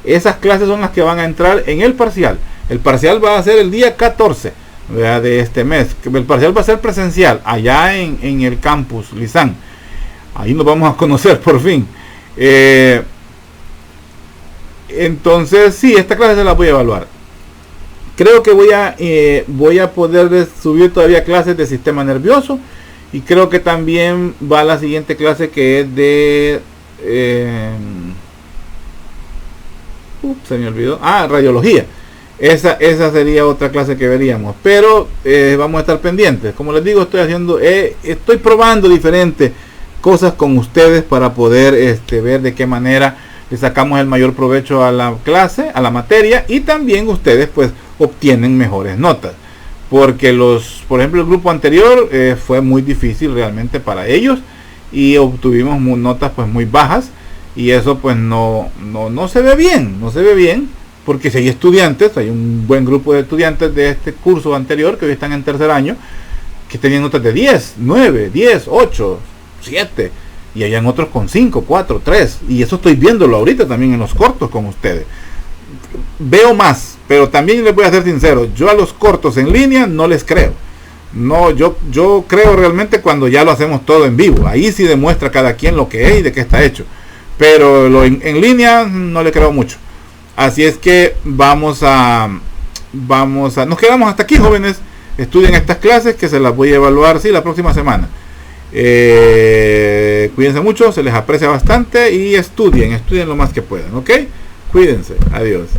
esas clases son las que van a entrar en el parcial. El parcial va a ser el día 14, ¿verdad?, de este mes. El parcial va a ser presencial allá en el campus Lizán. Ahí nos vamos a conocer por fin. Entonces sí, esta clase se la voy a evaluar. Creo que voy a poder subir todavía clases de sistema nervioso, y creo que también va la siguiente clase, que es de se me olvidó, radiología. Esa sería otra clase que veríamos, pero vamos a estar pendientes. Como les digo, estoy probando diferentes cosas con ustedes para poder ver de qué manera le sacamos el mayor provecho a la clase, a la materia, y también ustedes pues obtienen mejores notas, porque por ejemplo el grupo anterior fue muy difícil realmente para ellos, y obtuvimos notas pues muy bajas, y eso pues no se ve bien, porque si hay estudiantes, hay un buen grupo de estudiantes de este curso anterior que hoy están en tercer año, que tenían notas de 10, 9, 10, 8, 7, y hayan otros con 5, 4, 3, y eso estoy viéndolo ahorita también en los cortos con ustedes. Veo más, pero también les voy a ser sincero, yo a los cortos en línea no les creo. No, yo creo realmente cuando ya lo hacemos todo en vivo. Ahí sí demuestra cada quien lo que es y de qué está hecho. Pero en línea no le creo mucho. Así es que nos quedamos hasta aquí, jóvenes. Estudien estas clases que se las voy a evaluar la próxima semana. Cuídense mucho, se les aprecia bastante, y estudien lo más que puedan, ¿ok? Cuídense, adiós.